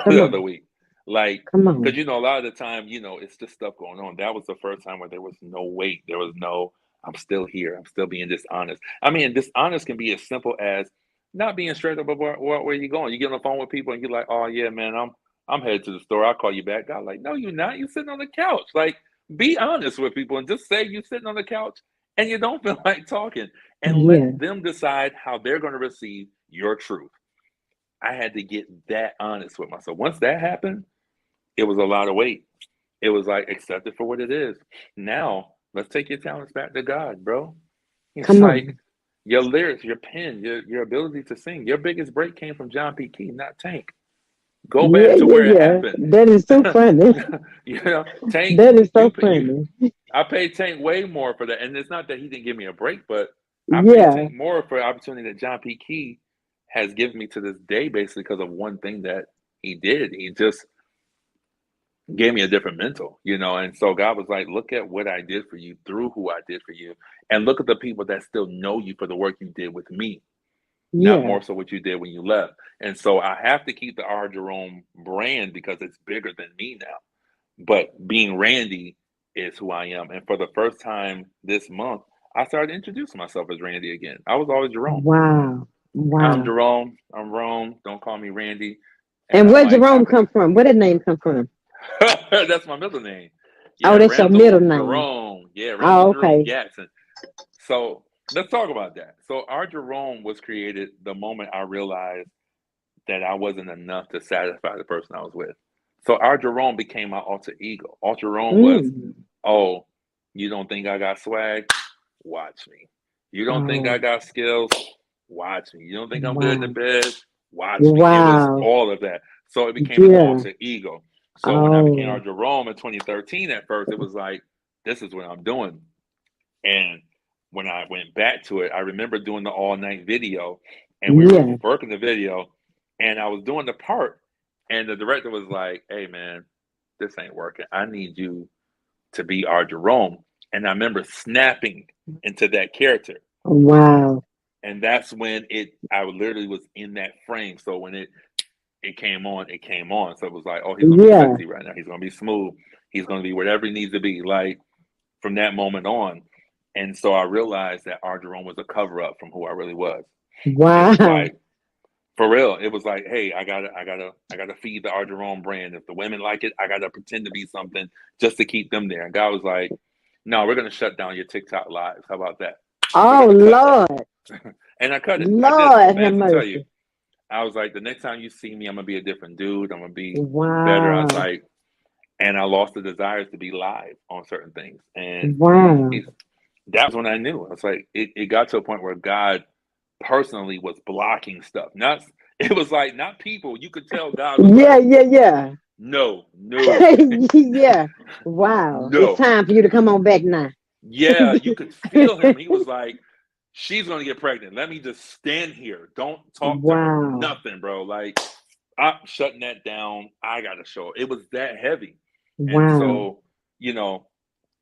Come the other on. week. Like, Come because on. a lot of the time, it's just stuff going on. That was the first time where there was no weight. There was no, I'm still here. I'm still being dishonest. I mean, dishonest can be as simple as not being straight up about where you going. You get on the phone with people and you're like, oh yeah, man, I'm headed to the store. I'll call you back. God, like, no, you're not. You're sitting on the couch. Like, be honest with people and just say you're sitting on the couch and you don't feel like talking and let Yeah. them decide how they're going to receive your truth. I had to get that honest with myself. Once that happened, it was a lot of weight. It was like, accept it for what it is. Now, let's take your talents back to God, bro. It's Come like on. your lyrics, your pen, your ability to sing. Your biggest break came from John P. Key, not Tank. Go Yeah, back to yeah, where it yeah. happened. That is so funny. Tank, That is so you funny. I paid Tank way more for that. And it's not that he didn't give me a break, but I paid Yeah. Tank more for the opportunity that John P. Key has given me to this day, basically because of one thing that he did. He just gave me a different mental. And so God was like, look at what I did for you through who I did for you, and look at the people that still know you for the work you did with me. not Yeah. more so what you did when you left. And so I have to keep the R. Jerome brand because it's bigger than me now. But being Randy is who I am. And for the first time this month, I started introducing myself as Randy again. I was always Jerome. Wow. I'm Wow. Jerome. I'm Rome. Don't call me Randy. And And I'm where like, Jerome come from? Where did name come from? that's my middle name. Oh, Yeah, that's your middle Randall name. Jerome. Yeah, Randall Oh, Jerome okay. Gatson. So let's talk about that. So our Jerome was created the moment I realized that I wasn't enough to satisfy the person I was with. So our Jerome became my alter ego. Alter Jerome was, Mm. oh, you don't think I got swag? Watch me. You don't think I Oh, got skills? Watch me. You don't think I'm good in the wow. bed? Watch me. It was Wow. all of that. So it became an Yeah. alter ego. So when I became our Oh, Jerome in 2013, at first, it was like, this is what I'm doing. And when I went back to it, I remember doing the all night video and we were yeah. working the video and I was doing the part. And the director was like, hey, man, this ain't working. I need you to be our Jerome. And I remember snapping into that character. Wow. And that's when I literally was in that frame. So when it came on, it came on. So it was like, oh, he's gonna be Yeah. sexy right now. He's gonna be smooth. He's gonna be whatever he needs to be. Like from that moment on. And so I realized that our Jerome was a cover up from who I really was. It was Wow. like for real. It was like, hey, I gotta feed the R. Jerome brand. If the women like it, I gotta pretend to be something just to keep them there. And God was like, no, we're gonna shut down your TikTok lives. How about that? We're Oh, gonna cut that. Lord. And I cut it. I did. Lord have Man, to tell you, mercy. I was like, the next time you see me, I'm gonna be a different dude. I'm gonna be better. I was Wow. like, and I lost the desires to be live on certain things. And Wow. he's that was when I knew. It's like it got to a point where God personally was blocking stuff. Not it was like not people. You could tell God was Yeah, like, yeah, yeah. no, no, Yeah. Wow. It's no. time for you to come on back now. Yeah, you could feel him. He was like, she's gonna get pregnant. Let me just stand here. Don't talk to her. Wow. Nothing, bro. Like I'm shutting that down. I gotta show it. It was that heavy. And Wow. so, you know,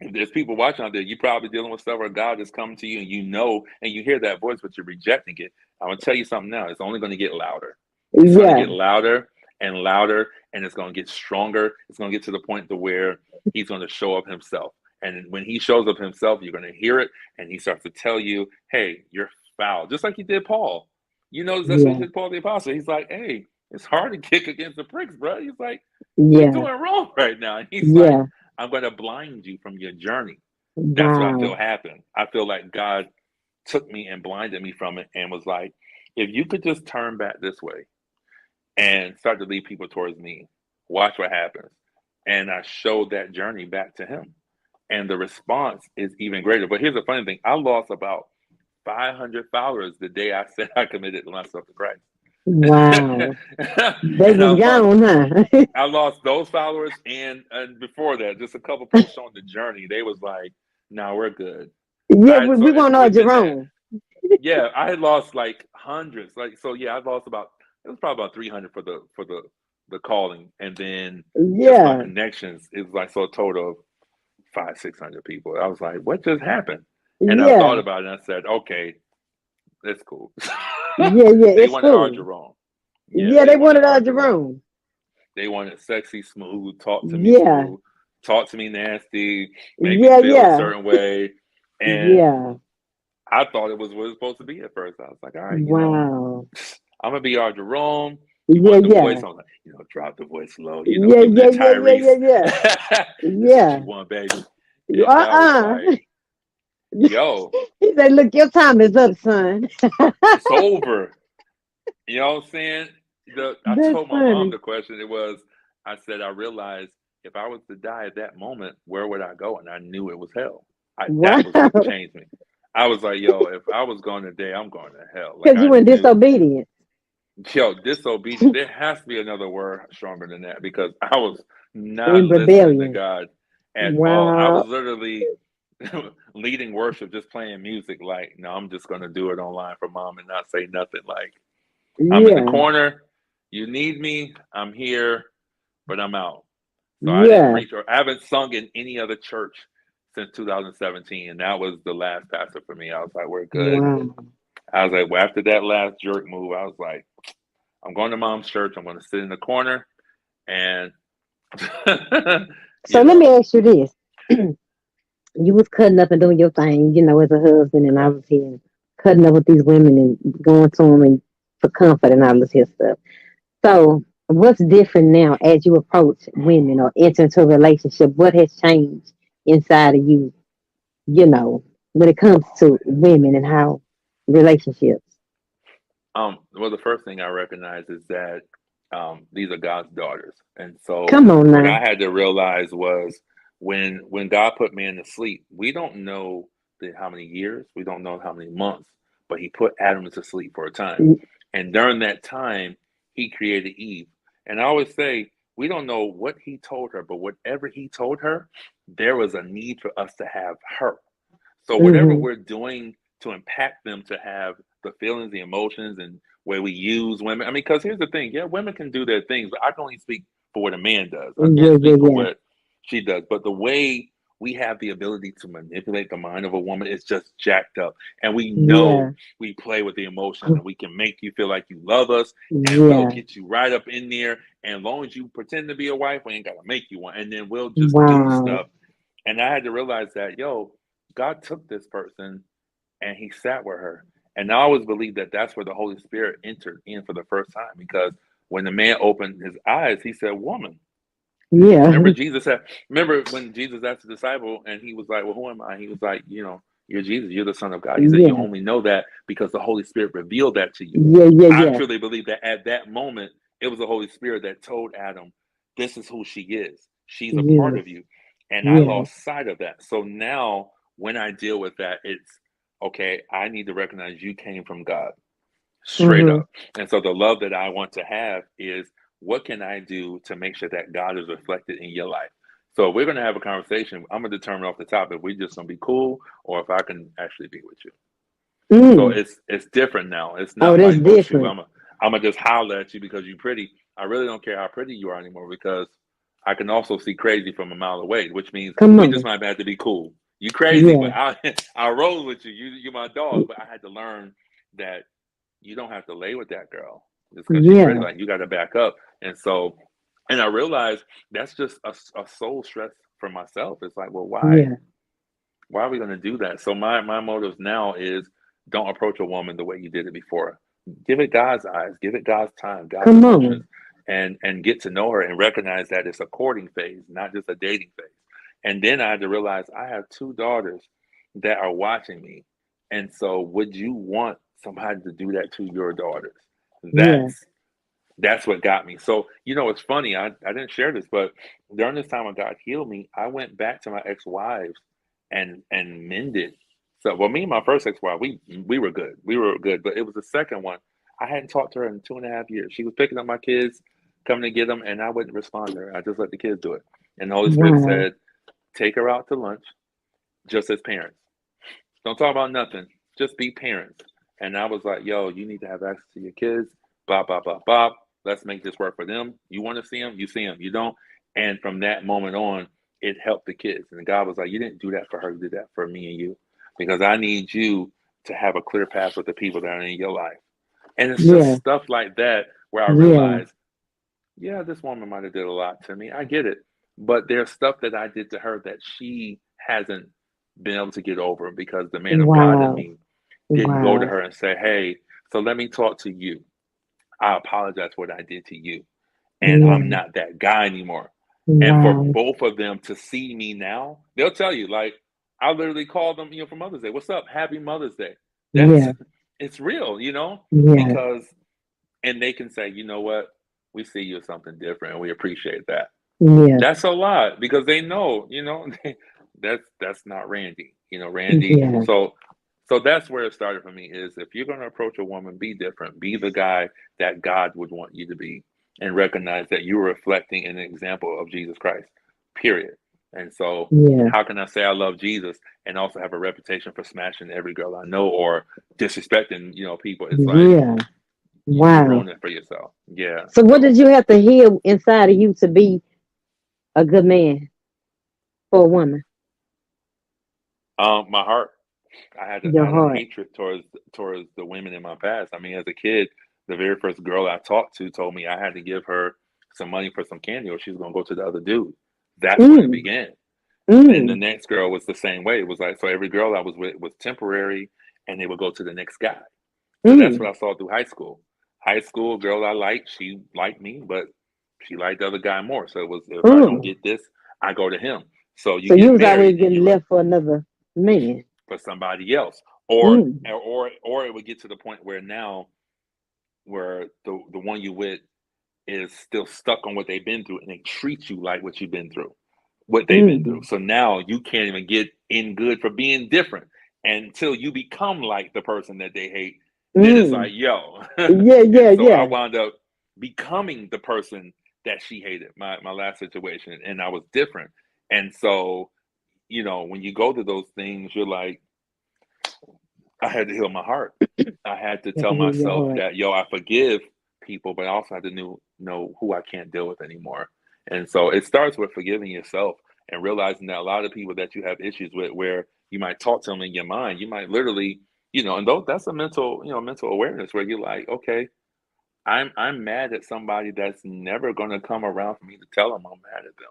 if there's people watching out there, you're probably dealing with stuff where God is coming to you and you know, and you hear that voice, but you're rejecting it. I'm gonna tell you something now. It's only gonna get louder. It's gonna Yeah. get louder and louder, and it's gonna get stronger. It's gonna get to the point to where he's gonna show up himself. And when he shows up himself, you're gonna hear it, and he starts to tell you, "Hey, you're foul," just like he did Paul. You know, that's what he Yeah. did Paul the apostle. He's like, "Hey, it's hard to kick against the pricks, bro." He's like, "You're Yeah. doing wrong right now." And he's like, Yeah. I'm going to blind you from your journey. That's what I feel Wow. happened. I feel like God took me and blinded me from it and was like, if you could just turn back this way and start to lead people towards me, watch what happens. And I showed that journey back to him. And the response is even greater. But here's the funny thing I lost about 500 followers the day I said I committed myself to Christ. Wow. They And was gone, huh? I lost those followers, and before that, just a couple posts on the journey. They was like, "Nah, we're good." Yeah, I we so want our within that, Jerome. yeah, I had lost like hundreds. Like so, yeah, I lost about it was probably about 300 for the calling, and then just my Yeah. connections. It was like so a total of 500-600 people. I was like, "What just happened?" And I thought Yeah. about it, and I said, "Okay, that's cool." Yeah, yeah. They It's wanted our cool. Jerome. Yeah, Yeah, they they wanted wanted our our Jerome. Jerome. They want it sexy, smooth, talk to me Yeah. smooth, talk to me nasty, make me Yeah, feel a yeah. certain way. And Yeah. I thought it was what it was supposed to be at first. I was like, all right, Wow. I'm gonna be our Jerome. You Yeah, want the voice? yeah. I was like, drop the voice low, Yeah, give him yeah, that yeah, yeah, yeah, Tyrese. yeah. This is what you Yeah. want, baby. And God was Uh-uh. like, yo, He said, look, your time is up, son. it's over. You know what I'm saying? I That's told my mom funny. the question. I said, I realized if I was to die at that moment, where would I go? And I knew it was hell. Wow. That was what changed me. I was like, yo, if I was going today, I'm going to hell. Like Because you I were knew, disobedient. yo, disobedient. There has to be another word stronger than that because I was not In listening to rebellion. God at all. I was Wow. literally leading worship, just playing music. Like, no, I'm just going to do it online for mom and not say nothing. Like, I'm in the Yeah. corner. You need me. I'm here, but I'm out. So I didn't Yeah. preach or I haven't sung in any other church since 2017. And that was the last pastor for me. I was like, we're good. Wow. I was like, well, after that last jerk move, I was like, I'm going to mom's church. I'm going to sit in the corner and, So you let me know, ask you this. You was cutting up and doing your thing, as a husband, and I was here cutting up with these women and going to them and for comfort and all this here stuff. So, what's different now as you approach women or enter into a relationship? What has changed inside of you, when it comes to women and how relationships? well, the first thing I recognize is that these are God's daughters, and so Come on what now. I had to realize was when God put man to sleep, we don't know how many years, we don't know how many months, but He put Adam to sleep for a time, and during that time, He created Eve. And I always say we don't know what He told her, but whatever He told her, there was a need for us to have her. So whatever Mm-hmm. we're doing to impact them to have the feelings, the emotions, and where we use women. I mean, because here's the thing: yeah, women can do their things, but I can only speak for what a man does. I can't Yeah, yeah, speak for yeah. what she does. But the way we have the ability to manipulate the mind of a woman is just jacked up, and we know Yeah, we play with the emotions, and we can make you feel like you love us, and we'll yeah. get you right up in there. And as long as you pretend to be a wife, we ain't gotta make you one, and then we'll just do Wow. stuff. And I had to realize that, yo, God took this person and He sat with her. And I always believe that that's where the Holy Spirit entered in for the first time, because when the man opened his eyes, he said, woman. Yeah, Remember Jesus said, remember when Jesus asked the disciple and he was like, well, who am I? He was like, you're Jesus, you're the Son of God. He said, you yeah, only know that because the Holy Spirit revealed that to you. yeah, yeah, I yeah, truly believe that at that moment, it was the Holy Spirit that told Adam, this is who she is. She's a part yes, of you. And I yes. lost sight of that. So now when I deal with that, it's okay, I need to recognize you came from God, straight Mm-hmm. up. And so the love that I want to have is, what can I do to make sure that God is reflected in your life? So if we're going to have a conversation, I'm going to determine off the top if we're just going to be cool or if I can actually be with you. So Mm. it's different now. It's Oh, not that's like, oh shoot, different. I'm gonna just holler at you because you're pretty. I really don't care how pretty you are anymore, because I can also see crazy from a mile away, which means Come we just on. might have to be cool. You crazy, but Yeah, I roll with you. You're my dog. But I had to learn that you don't have to lay with that girl just because she's pretty. yeah, Like, you got to back up. And so, and I realized that's just a soul stress for myself. It's like, well, yeah. why are we going to do that? So my motives now is, don't approach a woman the way you did it before. Give it God's eyes, give it God's time, God's Come emotions, on. and get to know her and recognize that it's a courting phase, not just a dating phase. And then I had to realize I have two daughters that are watching me. And so would you want somebody to do that to your daughters? Yeah. That's what got me. So, it's funny, I didn't share this, but during this time when God healed me, I went back to my ex-wives and mended. So, well, me and my first ex-wife, we were good. We were good, but it was the second one. I hadn't talked to her in 2.5 years. She was picking up my kids, coming to get them, and I wouldn't respond to her. I just let the kids do it. And the Holy Spirit Wow. said, take her out to lunch, just as parents. Don't talk about nothing. Just be parents. And I was like, yo, you need to have access to your kids. Bop, bop, bop, bop. Let's make this work for them. You want to see them? You see them. You don't. And from that moment on, it helped the kids. And God was like, you didn't do that for her. You did that for me and you. Because I need you to have a clear path with the people that are in your life. And it's just Yeah, stuff like that where I yeah. realized, yeah, this woman might have did a lot to me. I get it. But there's stuff that I did to her that she hasn't been able to get over, because the man of God in Wow. me didn't go to Wow. her and say, hey, so let me talk to you. I apologize for what I did to you. And I'm Yeah. not that guy anymore. And for Wow. both of them to see me now, they'll tell you, like, I literally called them, for Mother's Day. What's up? Happy Mother's Day. That's Yeah. it's real, Yeah. because, and they can say, you know what? We see you as something different and we appreciate that. Yeah. That's a lot, because they know, that's not Randy. Randy. Yeah. So that's where it started for me, is if you're going to approach a woman, be different. Be the guy that God would want you to be, and recognize that you're reflecting an example of Jesus Christ. Period. And so, Yeah. how can I say I love Jesus and also have a reputation for smashing every girl I know, or disrespecting, people? It's like Yeah. you Wow. ruin it for yourself. Yeah. So what did So, you have to heal inside of you to be a good man for a woman? my heart. Your I had a heart. hatred towards the women in my past. I mean, as a kid, the very first girl I talked to told me I had to give her some money for some candy or she was gonna go to the other dude. That's when it Mm, began. And the mm, next girl was the same way. It was like, so every girl I was with was temporary and they would go to the next guy. So that's mm, what I saw through high school. High school girl I liked, she liked me, but she liked the other guy more. So it was, if I don't mm. get this, I go to him. So you So you get was always married and getting you like left for another man. for somebody else. Or Mm, or it would get to the point where now where the one you with is still stuck on what they've been through and they treat you like what you've been through, what they've been through. mm, So now you can't even get in good for being different until you become like the person that they hate. Then it's mm. like, yo. Yeah, And yeah, so I yeah. wound up becoming the person that she hated, my last situation, and I was different. And so, when you go to those things, you're like, I had to heal my heart. I had to You have tell to hear your myself heart. that, yo, I forgive people, but I also had to know who I can't deal with anymore. And so it starts with forgiving yourself and realizing that a lot of people that you have issues with, where you might talk to them in your mind, you might literally, and those, that's a mental awareness where you're like, okay, I'm mad at somebody that's never going to come around for me to tell them I'm mad at them.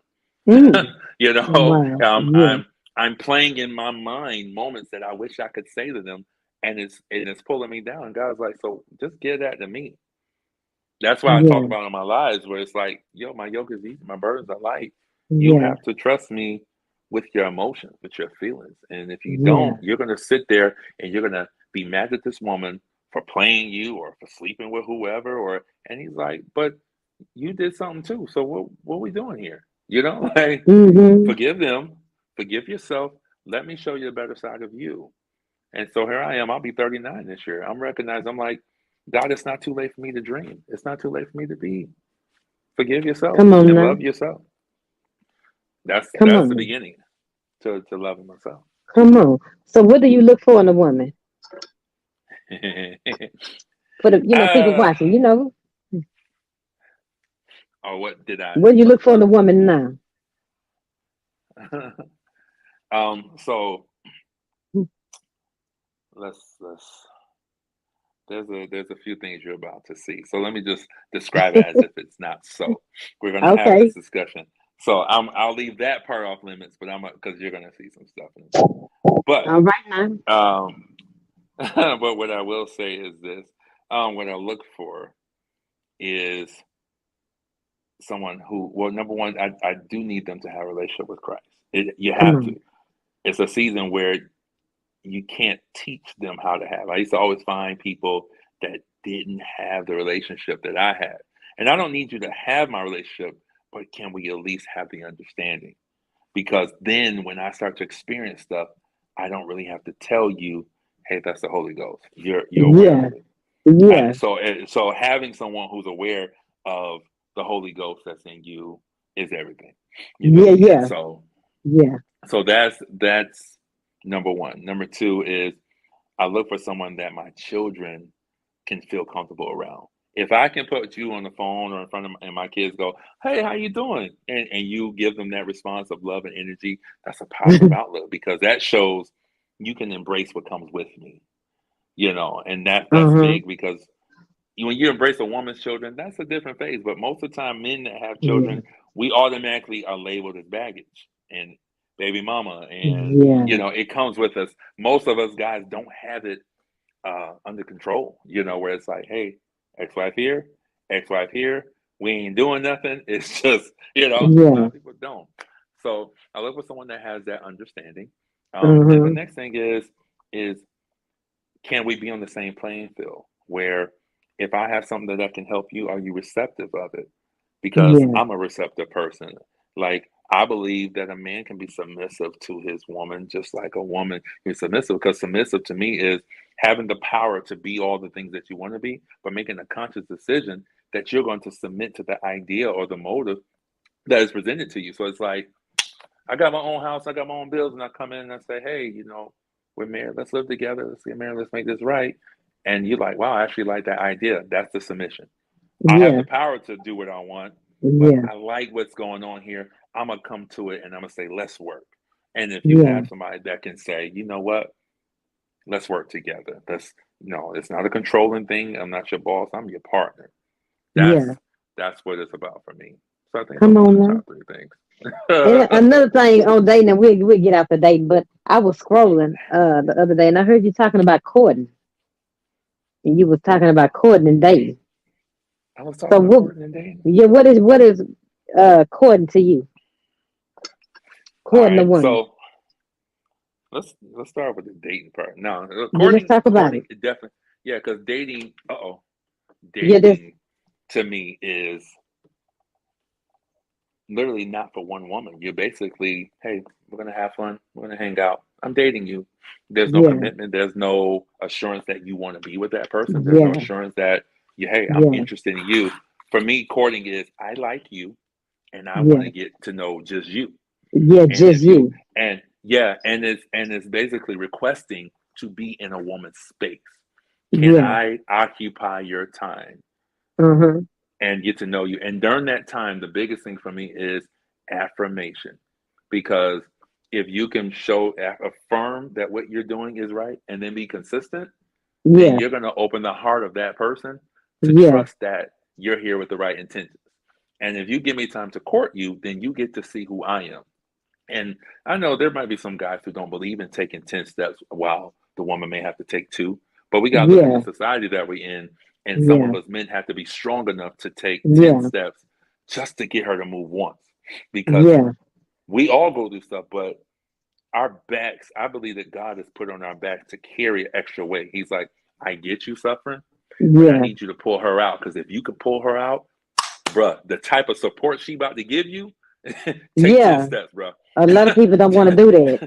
Mm. you know, Wow. um, Yeah. I'm I'm playing in my mind moments that I wish I could say to them, and it's pulling me down. And God's like, so just give that to me. That's why I talk Yeah. about in my lives where it's like, yo, my yoke is easy, my burdens are light. You Yeah. have to trust me with your emotions, with your feelings. And if you don't, Yeah. you're gonna sit there and you're gonna be mad at this woman for playing you or for sleeping with whoever, and he's like, but you did something too. So what are we doing here? Like, Mm-hmm. forgive them, forgive yourself. Let me show you a better side of you. And so here I am. I'll be 39 this year. I'm recognized. I'm like, God, it's not too late for me to dream. It's not too late for me to be. Forgive yourself Come on and now. love yourself. That's Come the on. beginning to loving myself. Come on. So what do you look for in a woman? For the people uh, watching, or what did I what do you look look for in a for? woman now? So let's there's a few things you're about to see. So let me just describe it as if it's not so. We're gonna have this Okay. discussion. So I'll leave that part off limits, but because you're gonna see some stuff in a minute. But All right now. but what I will say is this: what I look for is someone who, well, number one, I do need them to have a relationship with Christ. You Come have to. on. It's a season where you can't teach them how to have. I used to always find people that didn't have the relationship that I had. And I don't need you to have my relationship, but can we at least have the understanding? Because then when I start to experience stuff, I don't really have to tell you, hey, that's the Holy Ghost. You're aware Yeah. of it. Yeah. So having someone who's aware of the Holy Ghost that's in you is everything. Yeah. And Yeah. Yeah. so that's number one. Number two is I look for someone that my children can feel comfortable around. If I can put you on the phone or in front of and my kids go, "Hey, how you doing?" and you give them that response of love and energy, that's a positive outlook because that shows you can embrace what comes with me, and that's Uh-huh. big because when you embrace a woman's children, that's a different phase. But most of the time, men that have children, Yeah. we automatically are labeled as baggage and baby mama, and Yeah. it comes with us. Most of us guys don't have it under control, where it's like, hey, ex-wife here, ex-wife here, we ain't doing nothing. It's just, a lot Yeah. of people don't. So I look for someone that has that understanding. Then the Uh-huh. next thing is can we be on the same playing field where if I have something that can help you, are you receptive of it? Because Yeah. I'm a receptive person. Like I believe that a man can be submissive to his woman just like a woman is submissive, because submissive to me is having the power to be all the things that you want to be, but making a conscious decision that you're going to submit to the idea or the motive that is presented to you. So it's like I got my own house, I got my own bills, and I come in and I say, hey, we're married, let's live together, let's get married, let's make this right. And you're like, wow, I actually like that idea. That's the submission. I have Yeah. the power to do what I want, but Yeah. I like what's going on here. I'm gonna come to it and I'm gonna say, let's work. And if you Yeah. have somebody that can say, you know what? Let's work together. It's not a controlling thing. I'm not your boss. I'm your partner. That's Yeah. that's what it's about for me. So I think Come those are on the now. top three things. And another thing on dating, and we'll get out the dating, but I was scrolling the other day and I heard you talking about courting. And you was talking about courting and dating. I was So talking about what courting and dating. yeah, what is courting to you? All Courting a right, woman. so let's start with the dating part. Now, Yeah, let's talk about courting it. definitely, yeah, because Yeah, this dating to me is literally not for one woman. You're basically, hey, we're gonna have fun, we're gonna hang out. I'm dating you. There's no yeah, commitment. There's no assurance that you want to be with that person. There's no yeah, assurance that hey, I'm yeah, interested in you. For me, courting is I like you and I want yeah, to get to know just you. yeah, And just if you you. and yeah, and it's basically requesting to be in a woman's space. Can Yeah. I occupy your time Uh-huh. and get to know you? And during that time, the biggest thing for me is affirmation. Because if you can affirm that what you're doing is right and then be consistent, then Yeah, you're going to open the heart of that person to yeah, trust that you're here with the right intentions. And if you give me time to court you, then you get to see who I am. And I know there might be some guys who don't believe in taking 10 steps while the woman may have to take two. But we got to look at the yeah, society that we're in. And some of yeah, us men have to be strong enough to take 10 yeah, steps just to get her to move once. Because yeah, we all go through stuff, but our backs, I believe that God has put on our back to carry extra weight. He's like, I get you suffering, but I yeah, need you to pull her out. Because if you can pull her out, bruh, the type of support she about to give you, take 10 yeah. steps, bruh. A lot of people don't want to do that.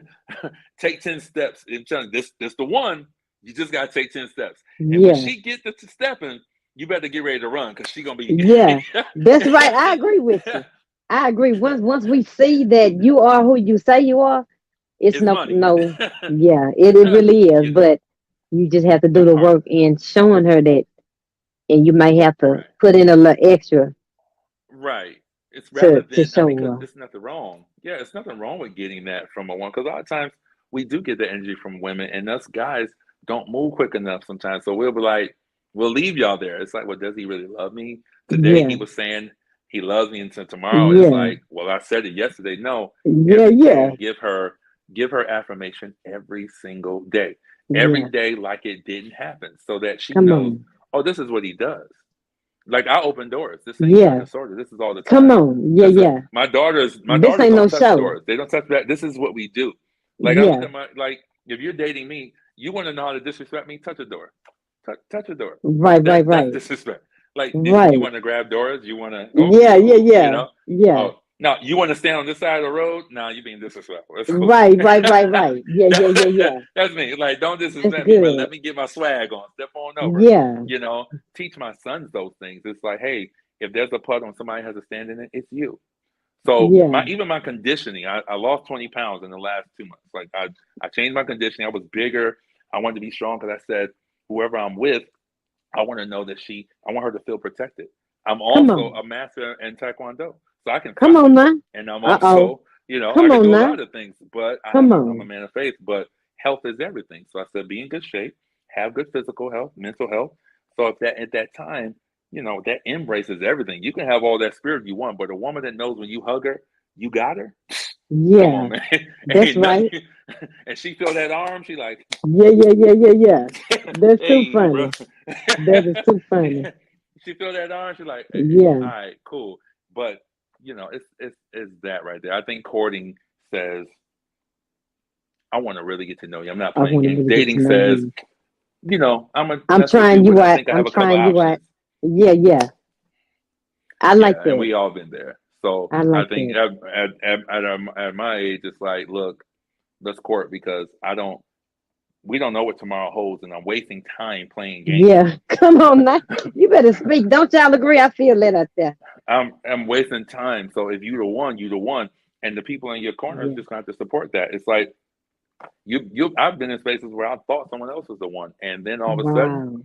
Take 10 steps. I'm telling you, this the one. You just gotta take 10 steps. And when Yeah, she get to stepping, you better get ready to run because she gonna be yeah. That's right. I agree with you. I agree. Once we see that you are who you say you are, it's it's no money. no. Yeah, it really is. You know, But you just have to do that the part. work in showing her that, and you may have to Right. put in a little extra Right. It's rather to than, I show mean, because her. it's nothing wrong. Yeah, it's nothing wrong with getting that from a woman. Because a lot of times we do get the energy from women, and us guys don't move quick enough sometimes. So we'll be like, we'll leave y'all there. It's like, well, does he really love me? Today he Yeah, was saying he loves me, until tomorrow is yeah, like, well, I said it yesterday. No, yeah, every yeah, day, give her affirmation every single day. Every yeah. day like it didn't happen, so that she Come knows, on. oh, this is what he does. Like I open doors. This ain't by Yeah, disorder. This is all the come time. on. Yeah, Because yeah. This my daughters ain't no don't touch show. doors. They don't touch that. This is what we do. Like I look Yeah, at if you're dating me, you want to know how to disrespect me, touch a door. Touch a door. right, right, That's right, disrespect. Like, do you right. want to grab doors? You want to? Okay, Yeah, yeah, cool. yeah, yeah. Oh, now you want to stand on this side of the road? Now you being disrespectful. That's cool. Right, right, right, right. Yeah, yeah, yeah, yeah. That's me. Like, don't That's disrespect me, but good. let me get my swag on. Step on over. Yeah, You know, teach my sons those things. It's like, hey, if there's a puddle and somebody has a stand in it, it's you. So yeah. my conditioning, I lost 20 pounds in the last 2 months. Like I changed my conditioning. I was bigger. I wanted to be strong because I said, whoever I'm with, I want to know that I want her to feel protected. I'm Come also on. a master in Taekwondo, so I can Come fight. on now. And I'm Uh-oh. also, I Come can on do a now. lot of things, but Come I'm a on. man of faith, but health is everything. So I said, be in good shape, have good physical health, mental health. So if that at that time, that embraces everything. You can have all that spirit you want, but a woman that knows when you hug her, you got her. Come on, Yeah, man. that's Ain't nothing. right. And she feel that arm, she like, Yeah, yeah, yeah, yeah, yeah. That's too hey, bro. funny. That is too funny. She feel that arm. She like, hey, Yeah, all right, cool. But it's that right there. I think courting says, I want to really get to know you. I'm not I playing want to games. really get to Dating know says, you. I'm gonna I'm mess with you trying when you I out. think I I'm have a couple trying you out. options. Yeah, yeah. I like Yeah, and that. we all been there. So I I like think that. at my age, it's like, look, let's court because we don't know what tomorrow holds, and I'm wasting time playing games. Yeah. Come on now. You better speak. Don't y'all agree? I feel that out there. I'm wasting time. So if you the one, you the one, and the people in your corner is Yeah. just going to have to support that. It's like I've been in spaces where I thought someone else was the one, and then all of a sudden Wow.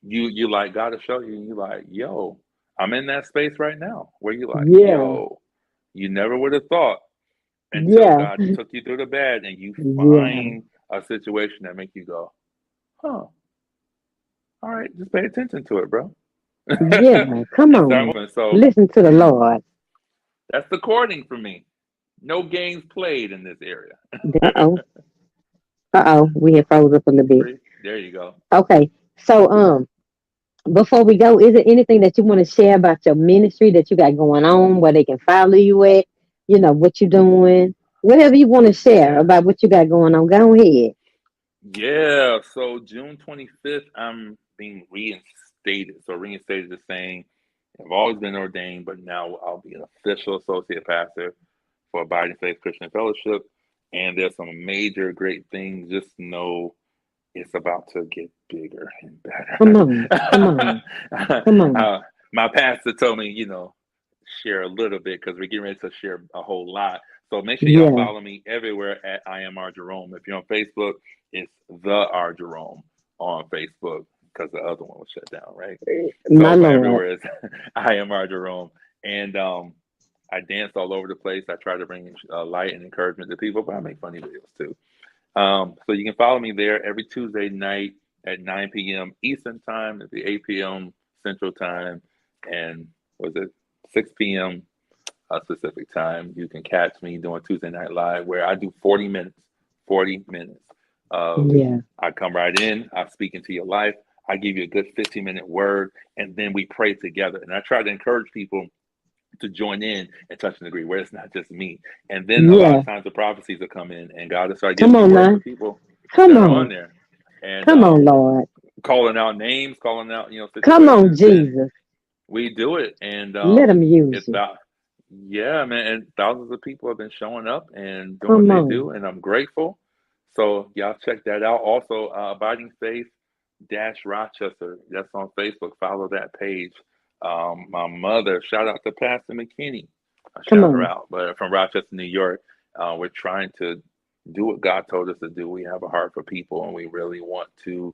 you like got to show you, and you like, yo, I'm in that space right now where you like, Yeah. yo, you never would have thought until Yeah. God took you through the bad, and you Yeah. find a situation that make you go, huh, all right, just pay attention to it, bro. Yeah, come And on start now. moving. So Listen to the Lord. that's the courting for me. No games played in this area. Uh-oh. Uh-oh. We have froze up a little bit. There you go. Okay. So, before we go, is there anything that you want to share about your ministry that you got going on, where they can follow you at? What you're doing, whatever you want to share Yeah. about what you got going on. Go ahead. Yeah. So June 25th, I'm being reinstated. So reinstated is saying I've always been ordained, but now I'll be an official associate pastor for Abiding Faith Christian Fellowship. And there's some major great things. Just know it's about to get bigger and Come on, come on, better. come on. My pastor told me, share a little bit because we're getting ready to share a whole lot. So make sure y'all Yeah, follow me everywhere at I am R Jerome. If you're on Facebook, it's the R Jerome on Facebook because the other one was shut down, right? my So but Lord. everywhere is I am R Jerome, and I dance all over the place. I try to bring light and encouragement to people, but I make funny videos too. So you can follow me there every Tuesday night at 9 p.m. Eastern Time, at the 8 p.m. Central Time, and was it 6 p.m. Specific time. You can catch me doing Tuesday Night Live where I do 40 minutes of Yeah. I come right in, I speak into your life, I give you a good 15-minute word, and then we pray together. And I try to encourage people to join in and touch and agree, where it's not just me. And then a lot Yeah. of times the prophecies will come in, and God will start Come giving me on words now. for people Come that are on on. there, and Come on, Lord. calling out names, calling out Come on, situations, and Jesus. we do it. And Let them use it's you. about yeah, man. And thousands of people have been showing up and doing what Come they on. do, and I'm grateful. So y'all check that out. Also, Abiding Faith Dash Rochester. That's on Facebook. Follow that page. My mother, shout out to Pastor McKinney. I Come shout her on. out, but from Rochester, New York. We're trying to do what God told us to do. We have a heart for people, and we really want to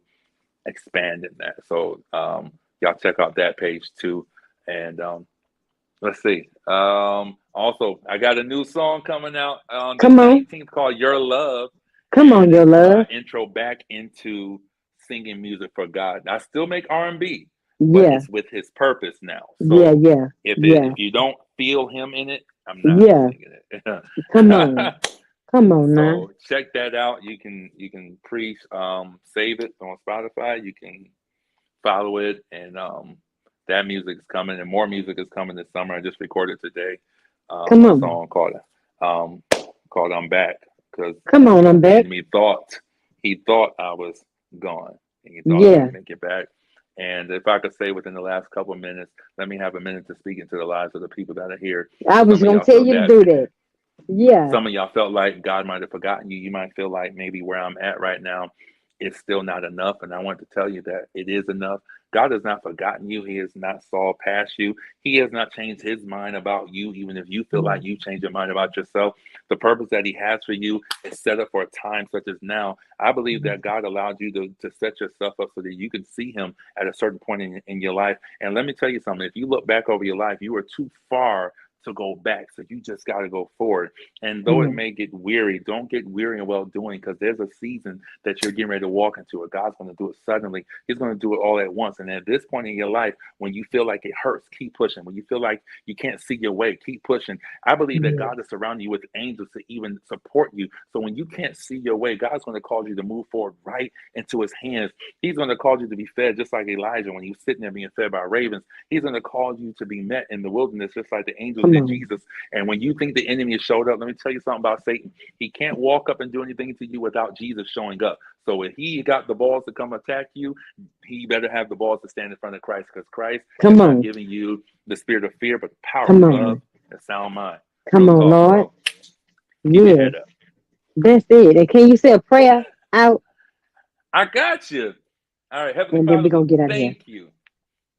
expand in that. So y'all check out that page too. And let's see. Also, I got a new song coming out on the Come on. 19th called Your Love, Come on, and your it's love. intro back into singing music for God. I still make R&B, but Yeah. it's with His purpose now. Yeah, So yeah. Yeah. if you don't feel Him in it, I'm not Yeah. singing Come on. it. Come on now. So check that out. You can pre save it on Spotify. You can follow it, and that music is coming, and more music is coming this summer. I just recorded today Come a on. song um, called "I'm Back" because Come on, I'm the back. enemy thought I was gone, and he thought I Yeah. wouldn't make it back. And if I could say within the last couple of minutes, let me have a minute to speak into the lives of the people that are here. I was Some of gonna y'all tell felt you to that do that. Yeah. some of y'all felt like God might have forgotten you. You might feel like maybe where I'm at right now is still not enough. And I want to tell you that it is enough. God has not forgotten you. He has not saw past you. He has not changed his mind about you, even if you feel like you change your mind about yourself. The purpose that he has for you is set up for a time such as now. I believe that God allowed you to set yourself up so that you can see him at a certain point in your life. And let me tell you something. If you look back over your life, you are too far to go back. So you just got to go forward. And though Come it on. may get weary, don't get weary in well doing, because there's a season that you're getting ready to walk into it. God's going to do it suddenly. He's going to do it all at once. And at this point in your life, when you feel like it hurts, keep pushing. When you feel like you can't see your way, keep pushing. I believe that Yeah. God is surrounding you with angels to even support you. So when you can't see your way, God's going to cause you to move forward right into his hands. He's going to cause you to be fed just like Elijah when he was sitting there being fed by ravens. He's going to cause you to be met in the wilderness just like the angels Come did on. Jesus. And when you think the enemy has showed up, let me tell you something about Satan. He can't walk up and do anything to you without Jesus showing up. So if he got the balls to come attack you, he better have the balls to stand in front of Christ, because Christ has Come not on. given you the spirit of fear, but the power, Come love, on. and sound mind. Come Real on, talk. Lord. So keep your Yeah. head up. That's it. And can you say a prayer out? I got you. All right, Heavenly And then Father, we're we gonna get out of here. thank you.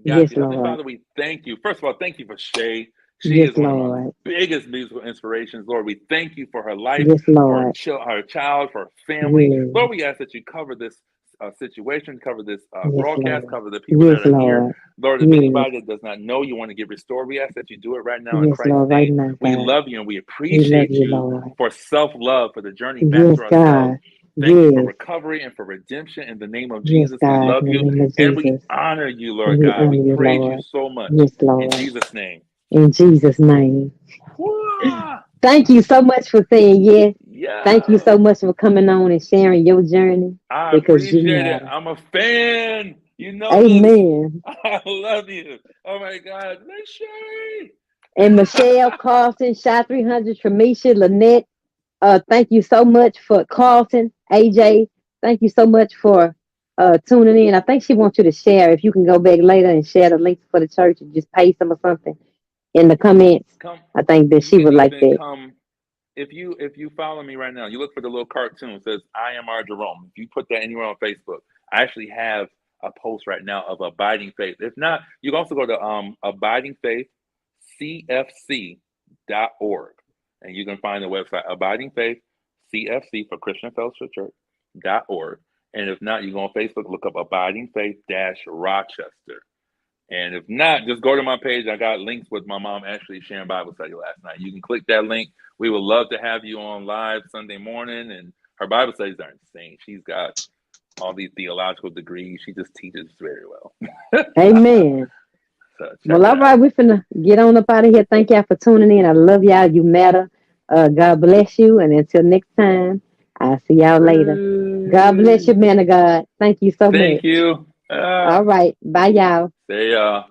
Got Yes, you. Heavenly Lord. Father, we thank you. First of all, thank you for Shay. She Yes, is one of my Lord. biggest musical inspirations. Lord, we thank you for her life, Yes, for Lord. her child, for her family. Yes. Lord, we ask that you cover this situation, cover this Yes, broadcast, Lord. cover the people Yes, that are here. Lord. Lord, if Yes. anybody that does not know you want to get restored, we ask that you do it right now in Yes, Christ's Lord. Right name. now, We God. love you and we We love appreciate you, you Lord. for self love, for the journey back Yes, to ourselves. God. Thank you for Yes. recovery and for redemption in the name of Yes, Jesus. We God, love in the you name of and we Jesus. honor you, And Lord we God. honor We you, praise you Lord. so much Yes, in Lord. Jesus' name. In Jesus' name. Whoa! Thank you so much for saying yes. Thank you Yeah, so much for coming on and sharing your journey I because you appreciate it. matter. I'm a fan. You know this. Amen. I love you. Oh my God. Miss Shay. And Michelle, Carlton, Shy 300, Tramisha, Lynette, thank you so much for Carlton, AJ. Thank you so much for tuning in. I think she wants you to share. If you can go back later and share the links for the church and just paste them or something in the comments. Come. I think that You she can would like even that. come if you follow me right now, you look for the little cartoon that says I am our Jerome. If you put that anywhere on Facebook, I actually have a post right now of abiding faith. If not, you can also go to abidingfaithcfc.org and you can find the website abiding faith cfc for Christian Fellowship Church.org. And if not, you go on Facebook, look up abiding faith Rochester. And if not, just go to my page. I got links with my mom actually sharing Bible study last night. You can click that link. We would love to have you on live Sunday morning. And her Bible studies are insane. She's got all these theological degrees. She just teaches very well. Amen. So check Well, it all out. right, we're finna get on up out of here. Thank y'all for tuning in. I love y'all. You matter. God bless you. And until next time, I'll see y'all later. God bless you, man of God. Thank you so Thank much. you. All right. Bye, y'all. See ya.